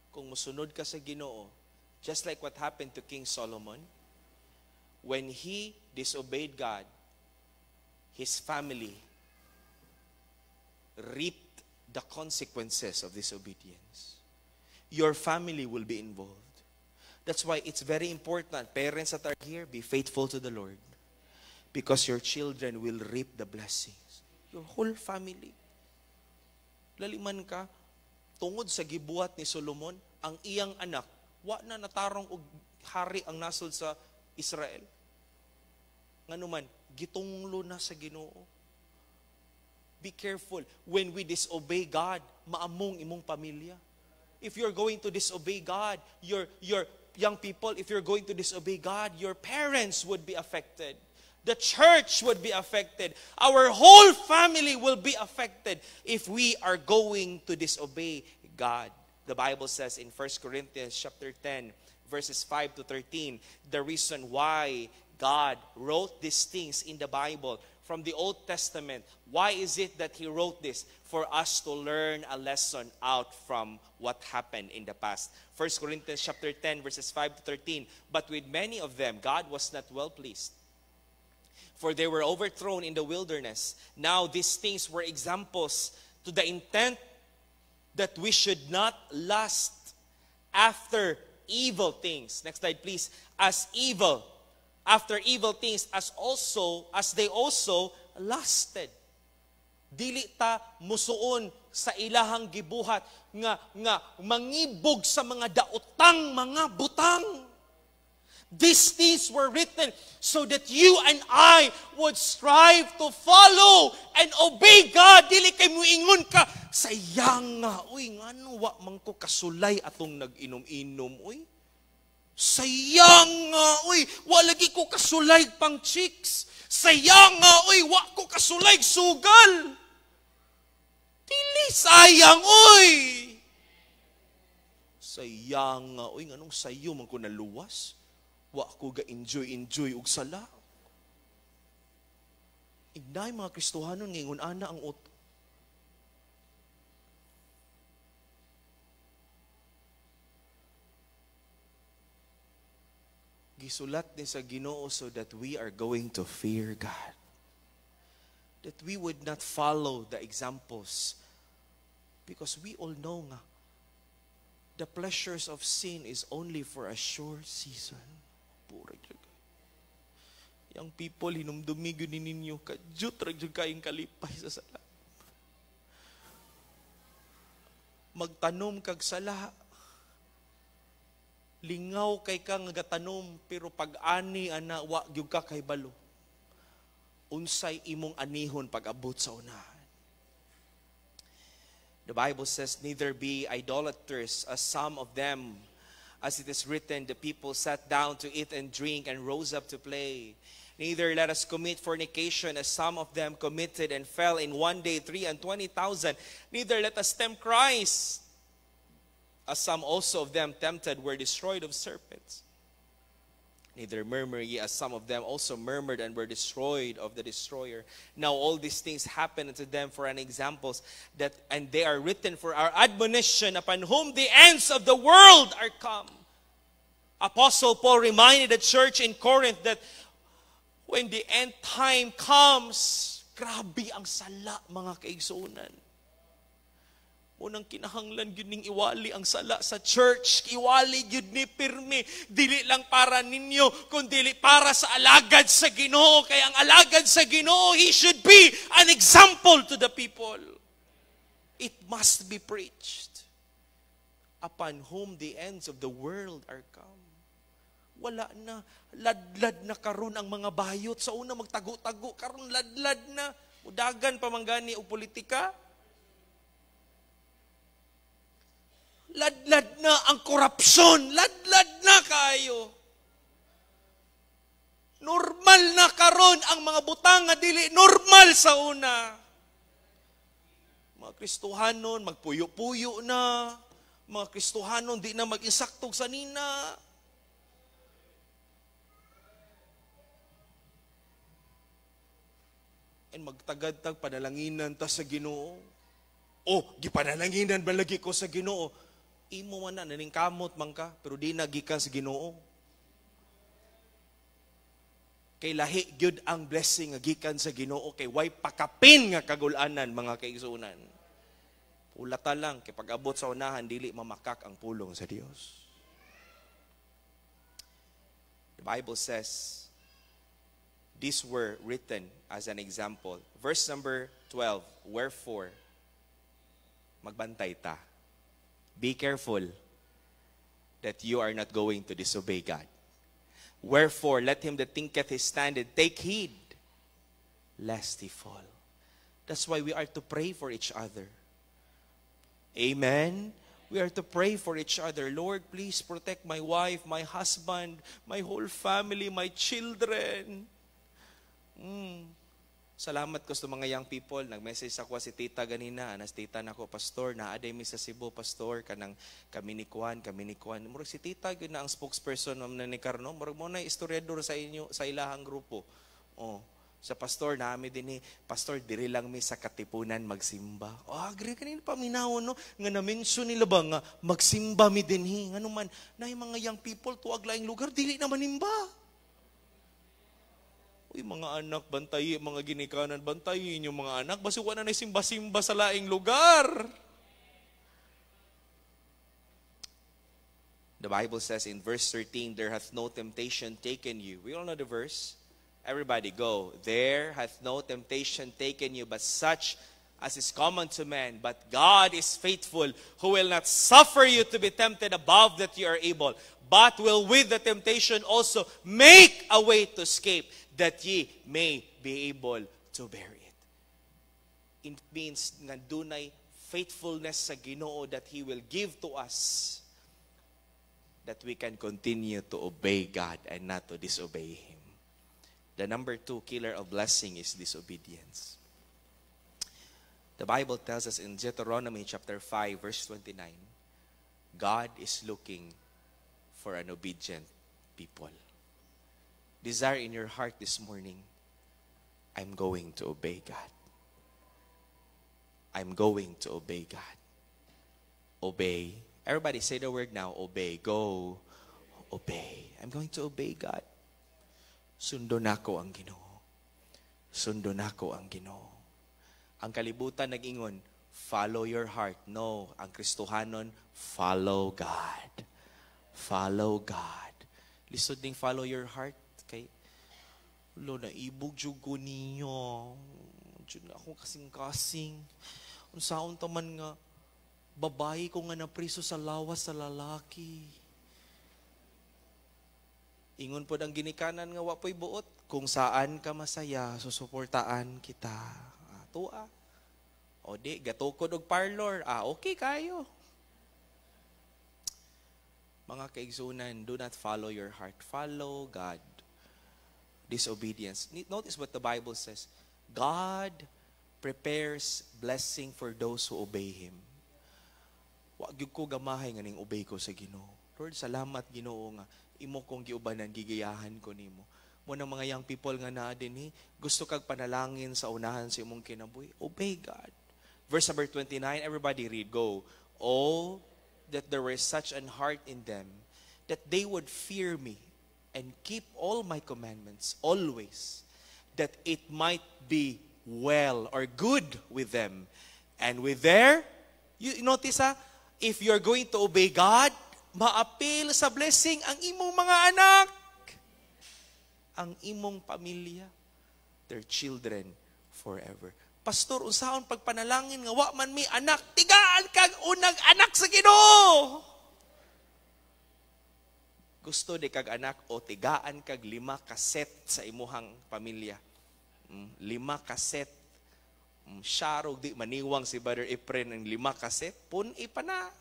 S1: kung musunod ka sa Ginoo, just like what happened to King Solomon, when he disobeyed God, his family reaped the consequences of disobedience. Your family will be involved. That's why it's very important, parents that are here, be faithful to the Lord. Because your children will reap the blessings. Your whole family. Laliman ka, tungod sa gibuhat ni Solomon, ang iyang anak, wa na natarong og hari ang nasod sa Israel. Nganuman, gitunglo na sa Ginoo. Be careful when we disobey God, maamong imong pamilya. If you're going to disobey God, your young people, if you're going to disobey God, your parents would be affected. The church would be affected. Our whole family will be affected if we are going to disobey God. The Bible says in 1 Corinthians chapter 10, verses 5 to 13, the reason why God wrote these things in the Bible from the Old Testament. Why is it that He wrote this? For us to learn a lesson out from what happened in the past. 1 Corinthians chapter 10, verses 5 to 13. But with many of them, God was not well pleased. For they were overthrown in the wilderness. Now these things were examples to the intent that we should not lust after evil things. Next slide, please. As after evil things as they also lusted. Dili ta musuon sa ilahang gibuhat nga mangibog sa mga daotang mga butang. These things were written so that you and I would strive to follow and obey God. Dili kay muingon ka, sayang nga, uy, ngano wa man ko kasulay atong nag-inom-inom, uy. Sayang nga, uy, wa lagi ko kasulay pang chicks. Sayang nga, uy, wa ko kasulay sugal. Dili sayang, uy. Sayang nga, uy, nganong sayo man ko naluwas? Wa ko ga-enjoy og sala. Ignay mga Kristohanon ngayon ana ang gisulat ni sa Ginoo so that we are going to fear God. That we would not follow the examples. Because we all know nga, the pleasures of sin is only for a short season. Pura dyan. Yang people, hinumdumi yun ninyo, kadyut radyod kayong kalipay sa sala. Magtanom kag sala. Lingaw kay kang gatanom, pero pag-ani, ana, wa gyud ka kay balo. Unsay imong anihon pag-abot sa unahan. The Bible says, neither be idolaters as some of them. As it is written, the people sat down to eat and drink and rose up to play. Neither let us commit fornication as some of them committed and fell in one day 23,000. Neither let us tempt Christ as some also of them tempted were destroyed of serpents. Neither murmur ye as some of them also murmured and were destroyed of the destroyer. Now all these things happen unto them for an examples, and they are written for our admonition, upon whom the ends of the world are come. Apostle Paul reminded the church in Corinth that when the end time comes, grabe ang sala mga kaigsunan. Unang kinahanglan yun ning iwali ang sala sa church. Iwali yun ni pirmi. Dili lang para ninyo, kundi para sa alagad sa Ginoo. Kaya ang alagad sa Ginoo, he should be an example to the people. It must be preached. Upon whom the ends of the world are come. Wala na. Ladlad na karon ang mga bayot. Sa una magtago-tago, karon ladlad na. Udagan pamanggani o politika. Ladlad na ang korupsyon. Ladlad na kayo. Normal na karon ang mga butang nga dili normal sa una. Mga Kristohanon, magpuyo-puyo na. Mga Kristohanon, di na mag-insaktog sa nina. And magtagad-tag panalanginan ta sa Ginoo. Oh, gipanalanginan ba lagi ko sa Ginoo? Imo man na, naning kamot man ka, pero di nagikan sa Ginoo. Kay lahi gyud ang blessing nga gikan sa Ginoo, kay way pakapin nga kagulanan mga kaigsunan. Ulata lang, kay pag-abot sa unahan, dili mamakak ang pulong sa Dios. The Bible says, these were written as an example. Verse number 12, wherefore, magbantay ta. Be careful that you are not going to disobey God. Wherefore, let him that thinketh he standeth take heed, lest he fall. That's why we are to pray for each other. Amen? We are to pray for each other. Lord, please protect my wife, my husband, my whole family, my children. Salamat ko sa mga young people. Nag-message ako si tita ganina. Anas tita na ko, pastor, naaday mi sa Cebu, pastor, kanang kami ni Kuan. Murag si tita, yun na ang spokesperson na ni Carno. Murag mo na istoryador sa inyo, sa ilahang grupo. Oh, sa pastor, naami din pastor, diri lang mi sa Katipunan magsimba. Agri kanina paminawon, no? Nga na-mention nila ba nga, magsimba mi din Ano man, na yung mga young people, tuwag laing lugar, dili naman imba. Uy, mga anak, bantayi, mga ginikanan, bantayin yung mga anak. Basi wala na simba-simba sa laing lugar. The Bible says in verse 13, there hath no temptation taken you. We all know the verse. Everybody go. There hath no temptation taken you, but such as is common to men. But God is faithful, who will not suffer you to be tempted above that you are able, but will with the temptation also make a way to escape, that ye may be able to bear it. It means nga dunay faithfulness sa Ginoo that He will give to us, that we can continue to obey God and not to disobey Him. The number 2 killer of blessing is disobedience. The Bible tells us in Deuteronomy chapter 5, verse 29, God is looking for an obedient people. Desire in your heart this morning, I'm going to obey God. I'm going to obey God. Obey. Everybody say the word now, obey. Go, obey. I'm going to obey God. Sundo nako ang Ginoo. Sundo nako ang Ginoo. Ang kalibutan nag-ingon, follow your heart. No, ang Kristohanon, follow God. Follow God. Lisod ding follow your heart. Kay, lo na ibog jugo ninyo. Diyan ako kasing-kasing. Unsaon taman nga, babae ko nga napriso sa lawas sa lalaki. Ingon po ang ginikanan nga wapoy buot. Kung saan ka masaya, susuportaan kita. Tua. O di, gatukod og parlor. Okay kayo. Mga kaigsunan, do not follow your heart. Follow God. Disobedience. Notice what the Bible says. God prepares blessing for those who obey Him. Wa gyud ko gamahay nga ning obey ko sa Ginoo. Lord, salamat Ginoo nga imo kong giubanan, gigayahan ko nimo. Mo ng mga young people nga naa dinhi, gusto kag panalangin sa unahan sa imong kinabuhi. Obey God. Verse number 29, everybody read, go. Oh, that there was such an heart in them, that they would fear me and keep all my commandments always, that it might be well or good with them. And with their, you notice if you're going to obey God, maapil sa blessing ang imong mga anak, ang imong pamilya, their children forever. Pastor, unsaon pagpanalangin nga wa man mi anak, tigaan kag unang anak sa Ginoo. Gusto di kag anak o tigaan kag 5 kaset sa imuhang pamilya. 5 kaset. Syarog di maniwang si Brother Efren ng 5 kaset, pun-i pa na.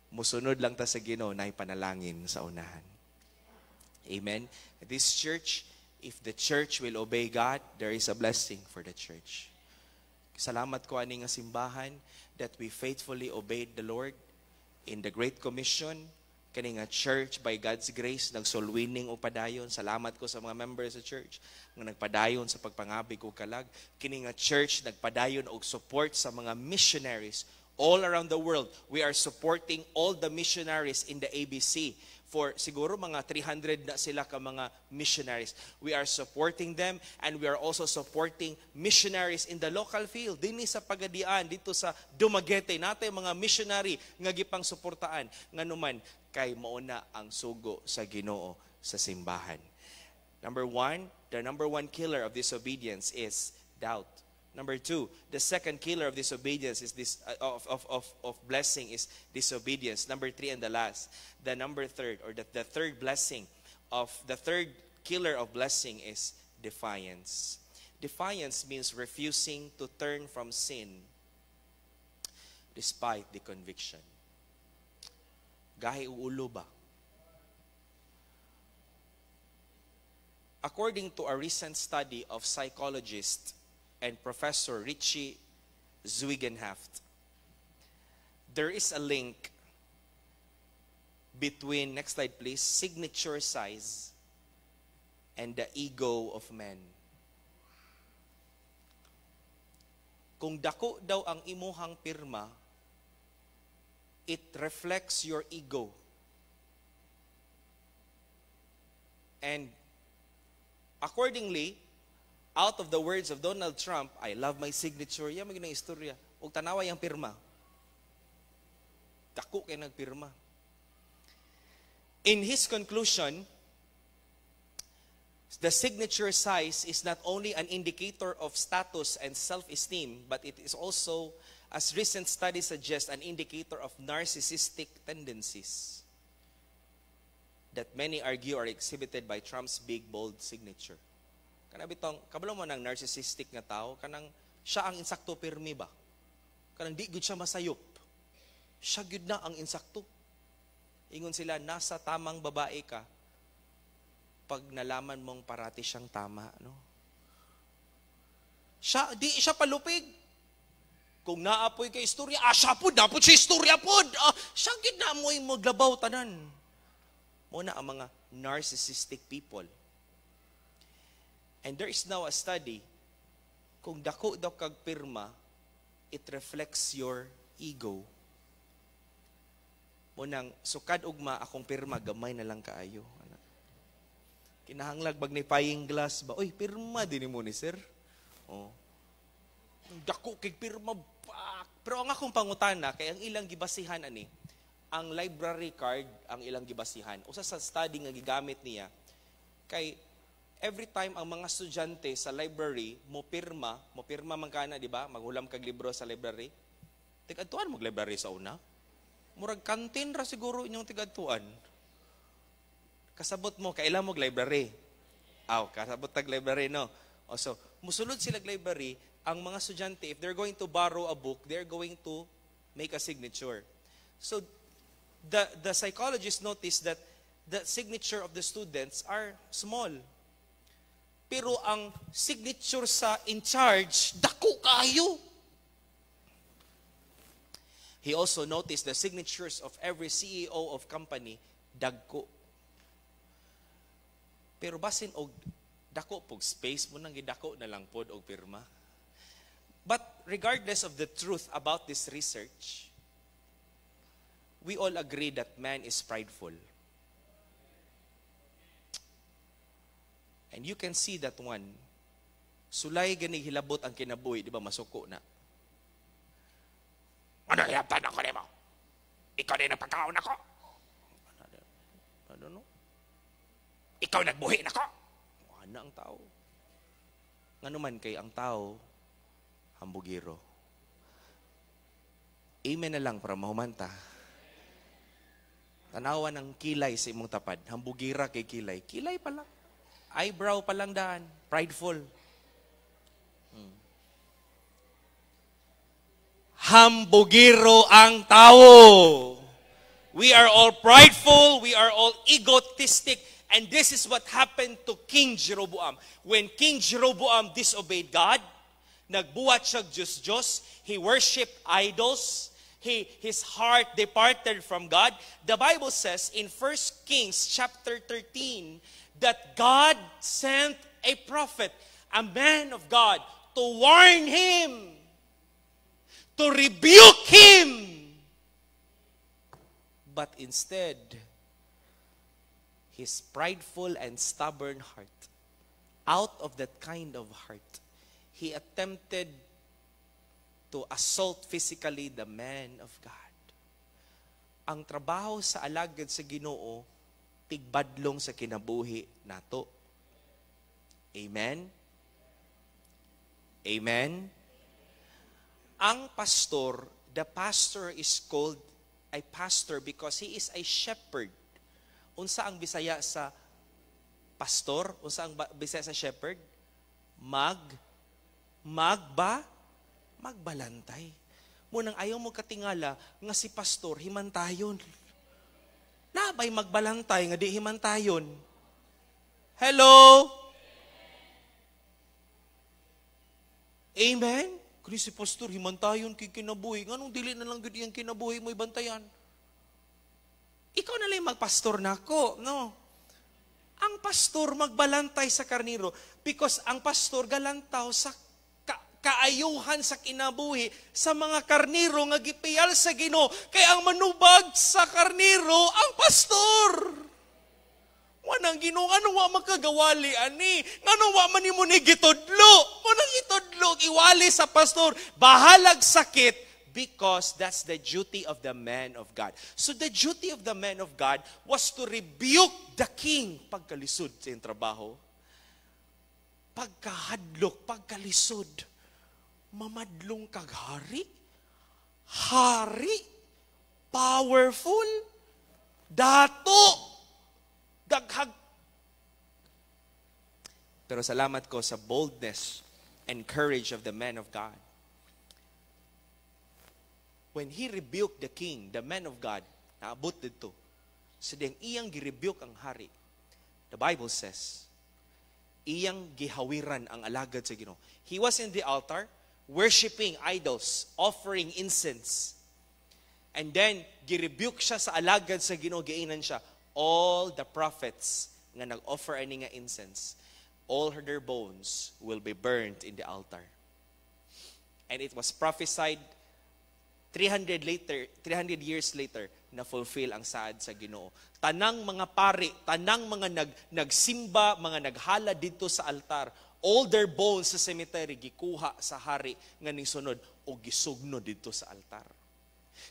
S1: Musunod lang ta sa Ginoo na ipanalangin sa unahan. Amen. This church, if the church will obey God, there is a blessing for the church. Salamat ko ani nga simbahan that we faithfully obeyed the Lord in the Great Commission. Kani nga church, by God's grace, nagsulwining o padayon. Salamat ko sa mga members sa church nga nagpadayon sa pagpangabig o kalag. Kini nga church, nagpadayon og support sa mga missionaries all around the world. We are supporting all the missionaries in the ABC. For siguro mga 300 na sila ka mga missionaries. We are supporting them, and we are also supporting missionaries in the local field. Dinhi sa Pagadian, dito sa Dumaguete, natay mga missionary nga gipang suportaan. Nganuman, kay mauna ang sugo sa Ginoo sa simbahan. Number 1, the number 1 killer of disobedience is doubt. Number 2, the second killer of disobedience is this of blessing is disobedience. Number 3 and the last, the number third or the third blessing of the third killer of blessing is defiance. Defiance means refusing to turn from sin despite the conviction. Gahi ulo ba? According to a recent study of psychologist and Professor Richie Zwigenhaft, there is a link between, next slide please, signature size and the ego of man. Kung dako daw ang imuhang pirma, it reflects your ego. And accordingly, out of the words of Donald Trump, I love my signature. Yan magiging istorya. Huwag tanawa yung pirma. Dako kay nagpirma. In his conclusion, the signature size is not only an indicator of status and self-esteem, but it is also, as recent studies suggest, an indicator of narcissistic tendencies that many argue are exhibited by Trump's big, bold signature. Kanang bitong, kabalo mo ng narcissistic nga tao, kanang siya ang insakto pirmi ba? Kanang di gud siya masayop. Siya gud na ang insakto. Ingon sila, nasa tamang babae ka pag nalaman mong parati siyang tama, no? Siya, di siya palupig. Kung naapoy kay istorya, siya po, napod siya istorya po. Siya gud na mo'y maglabaw tanan. Muna ang mga narcissistic people. And there is now a study, kung dako daw kag pirma, it reflects your ego. Munang, sukad ugma akong pirma, gamay na lang kaayo. Kinahanglag bag ni paying glass ba? Oy, pirma din mo ni sir. Oh. Dako kay pirma. Pero ang akong pangutana, kay ang ilang gibasihan ani, ang library card ang ilang gibasihan. Usa sa study nga gigamit niya, kay every time ang mga estudyante sa library mo pirma man kana, di ba? Maghulam kag libro sa library. Tigadtuan mo library sa una. Murag kantin ra siguro inyong tigadtuan. Kasabot mo kailan mo library. Kasabot tag library no. So, musulod sila library, ang mga estudyante if they're going to borrow a book, they're going to make a signature. So, the psychologists noticed that the signature of the students are small. Pero ang signature sa in charge, dako kayo. He also noticed the signatures of every CEO of company, dagko. Pero basin og dako pog space mo nang gidako na lang pod og pirma. But regardless of the truth about this research, we all agree that man is prideful. And you can see that one. Sulay gani hilabot ang kinabuhi, di ba masuko na. Ano yaptan ako nimo? Ikaw din nagpagkaon ako. Ano no? Ikaw nagbuhi nako. Ano ang tao? Ngano man kay ang tao hambugiro. Amen na lang para mahumanta. Tanawan ng kilay sa imong tapad. Hambugira kay kilay. Kilay pa lang. Eyebrow pa lang daan. Prideful. Hambugiro ang tao. We are all prideful. We are all egotistic. And this is what happened to King Jeroboam. When King Jeroboam disobeyed God, nagbuhat siya Diyos-Diyos, he worshipped idols, his heart departed from God. The Bible says in 1 Kings chapter 13 that God sent a prophet, a man of God, to warn him, to rebuke him. But instead, his prideful and stubborn heart, out of that kind of heart, he attempted to assault physically the man of God. Ang trabaho sa alagad sa Ginoo, tigbadlong sa kinabuhi nato. Amen? Amen? Ang pastor, the pastor is called a pastor because he is a shepherd. Unsa ang Bisaya sa pastor? Unsa ang Bisaya sa shepherd? Magbalantay. Munang ayaw mo katingala nga si pastor himantayon. Nabay magbalantay nga di himantayon. Hello? Amen? Kung si pastor himantayon kay kinabuhi, nganong dili na lang gud iyang kinabuhi mo ibantayan? Ikaw na lang magpastor nako, no? Ang pastor magbalantay sa karniro because ang pastor galantaw sa kaayuhan sa kinabuhi sa mga karniro nga gipiyal sa Ginoo. Kaya ang manubag sa karniro ang pastor. Wanang Ginoo ano wa magkagawali ani? Ngano wa man nimo ni gitudlo? Munang itudlo iwali sa pastor, bahalag sakit, because that's the duty of the man of God. So the duty of the man of God was to rebuke the king pagkalisod sa iyang trabaho. Pagkahadlok, pagkalisod, mamadlong kag hari. Hari, powerful, dato, daghag. Pero salamat ko sa boldness and courage of the man of God. When he rebuked the king, the man of God, naabot dito. So diyang iyang girebuke ang hari. The Bible says, iyang gihawiran ang alagad sa Ginoo. He was in the altar, worshiping idols, offering incense. And then, girebuke siya sa alagad sa Ginoo, giinan siya, all the prophets nga nag-offer ani nga incense, all their bones will be burned in the altar. And it was prophesied 300 years later, na fulfill ang saad sa Ginoo. Tanang mga pari, tanang mga nagsimba, mga naghala dito sa altar, all their bones sa cemetery gikuha sa hari nga ning sunod o gisugno dito sa altar.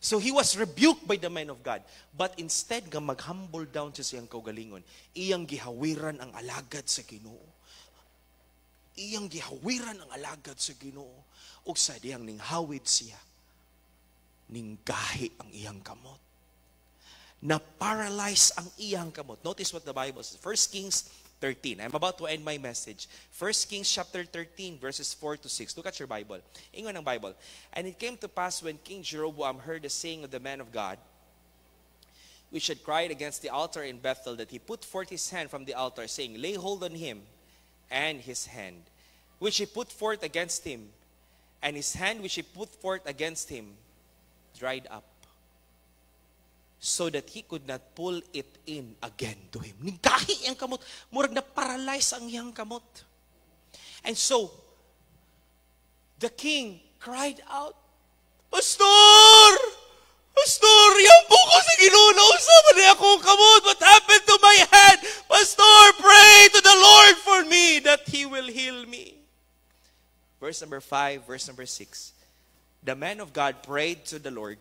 S1: So he was rebuked by the man of God, but instead nga mag-humble down siya siyang kaugalingon, iyang gihawiran ang alagad sa Ginoo. Iyang gihawiran ang alagad sa Ginoo ug sa diyang ning hawid siya, ning gahi ang iyang kamot. Na-paralyze ang iyang kamot. Notice what the Bible says. 1 Kings 13. I'm about to end my message. 1 Kings chapter 13, verses 4 to 6. Look at your Bible. Ingon ang Bible. And it came to pass when King Jeroboam heard the saying of the man of God, which had cried against the altar in Bethel, that he put forth his hand from the altar, saying, lay hold on him and his hand, which he put forth against him, and his hand which he put forth against him dried up, so that he could not pull it in again to him. Ninggahi ang kamot. Murag na paralyze ang iyang kamot. And so, the king cried out, Pastor! Pastor! Yan po ko sa Ginoo. Nausaban niya akong kamot. What happened to my hand? Pastor, pray to the Lord for me that He will heal me. Verse number 5, verse number 6. The man of God prayed to the Lord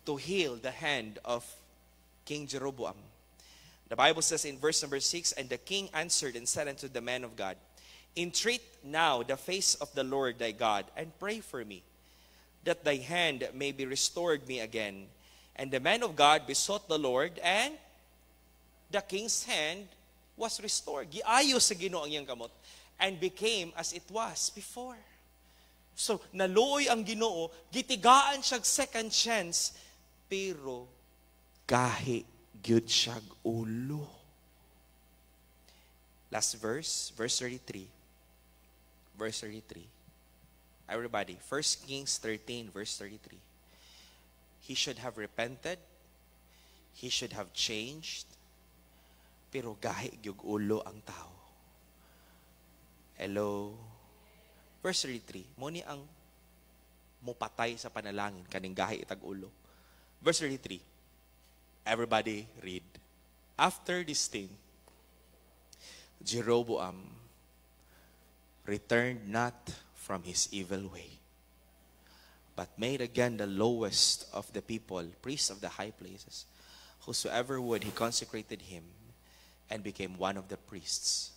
S1: to heal the hand of King Jeroboam. The Bible says in verse number 6, and the king answered and said unto the man of God, entreat now the face of the Lord thy God, and pray for me, that thy hand may be restored me again. And the man of God besought the Lord, and the king's hand was restored. Giayo sa Ginoo ang iyang kamot, and became as it was before. So, naluoy ang Ginoo, gitigaan siyag second chance, pero gahi gyud siyag ulo. Last verse, verse 33. Verse 33. Everybody, 1 Kings 13, verse 33. He should have repented. He should have changed. Pero gahi gyud ulo ang tao. Hello? Verse 33. Mo ni ang mupatay sa panalangin kaning gahi itag ulo. Verse 33. Everybody read. After this thing, Jeroboam returned not from his evil way, but made again the lowest of the people priests of the high places. Whosoever would, he consecrated him, and became one of the priests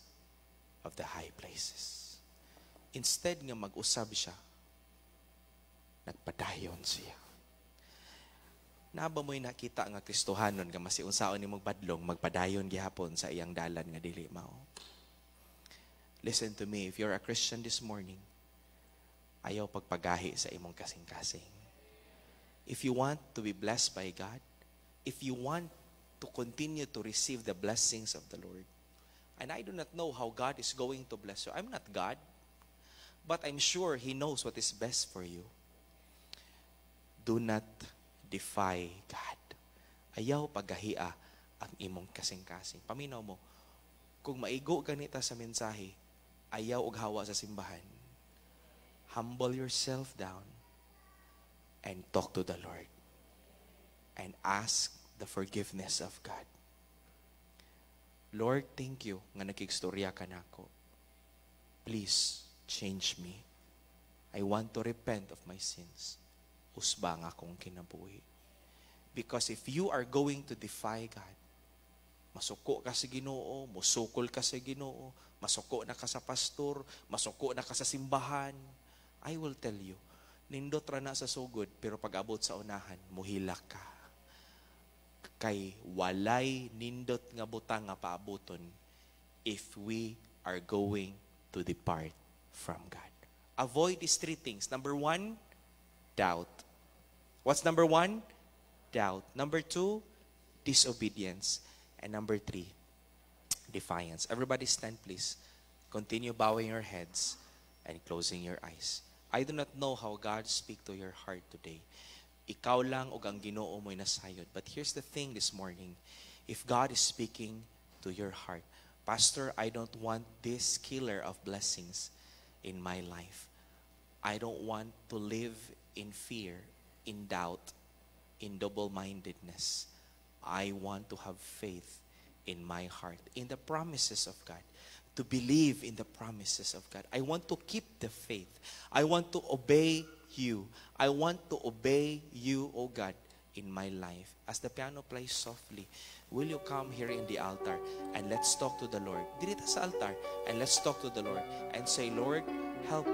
S1: of the high places. Instead nga mag-usab siya, nagpadayon siya. Naba mo'y nakita nga Kristohanon nga masiunsaon ni magbadlong, magpadayon gihapon sa iyang dalan nga dili mao. Listen to me, if you're a Christian this morning, ayaw pagpagahi sa imong kasing-kasing. If you want to be blessed by God, if you want to continue to receive the blessings of the Lord, and I do not know how God is going to bless you. I'm not God, but I'm sure He knows what is best for you. Do not defy God. Ayaw paghahia ang imong kasing-kasing. Paminaw mo, kung maigo ganita sa mensahe, ayaw og hawa sa simbahan. Humble yourself down and talk to the Lord and ask the forgiveness of God. Lord, thank you nga nakigstorya ka nako. Please change me. I want to repent of my sins. usba nga akong kinabuhi. Because if you are going to defy God, masuko ka sa Ginoo, musukol ka sa Ginoo, masuko na ka sa pastor, masuko na ka sa simbahan, I will tell you, nindot ra na sa sugod, pero pag-abot sa unahan, muhilak ka. Kay walay nindot nga butang nga paaboton if we are going to depart from God. Avoid these three things. Number 1, doubt. What's number 1? Doubt. Number 2, disobedience. And number 3, defiance. Everybody stand, please. Continue bowing your heads and closing your eyes. I do not know how God speak to your heart today. Ikaw lang o ang Ginoo mo'y nasayod. But here's the thing this morning. If God is speaking to your heart, Pastor, I don't want this killer of blessings in my life. I don't want to live in fear, in doubt, in double-mindedness. I want to have faith in my heart, in the promises of God, to believe in the promises of God. I want to keep the faith. I want to obey you. I want to obey you, O God, in my life. As the piano plays softly, will you come here in the altar and let's talk to the Lord. Dito sa altar, and let's talk to the Lord and say, Lord, help me.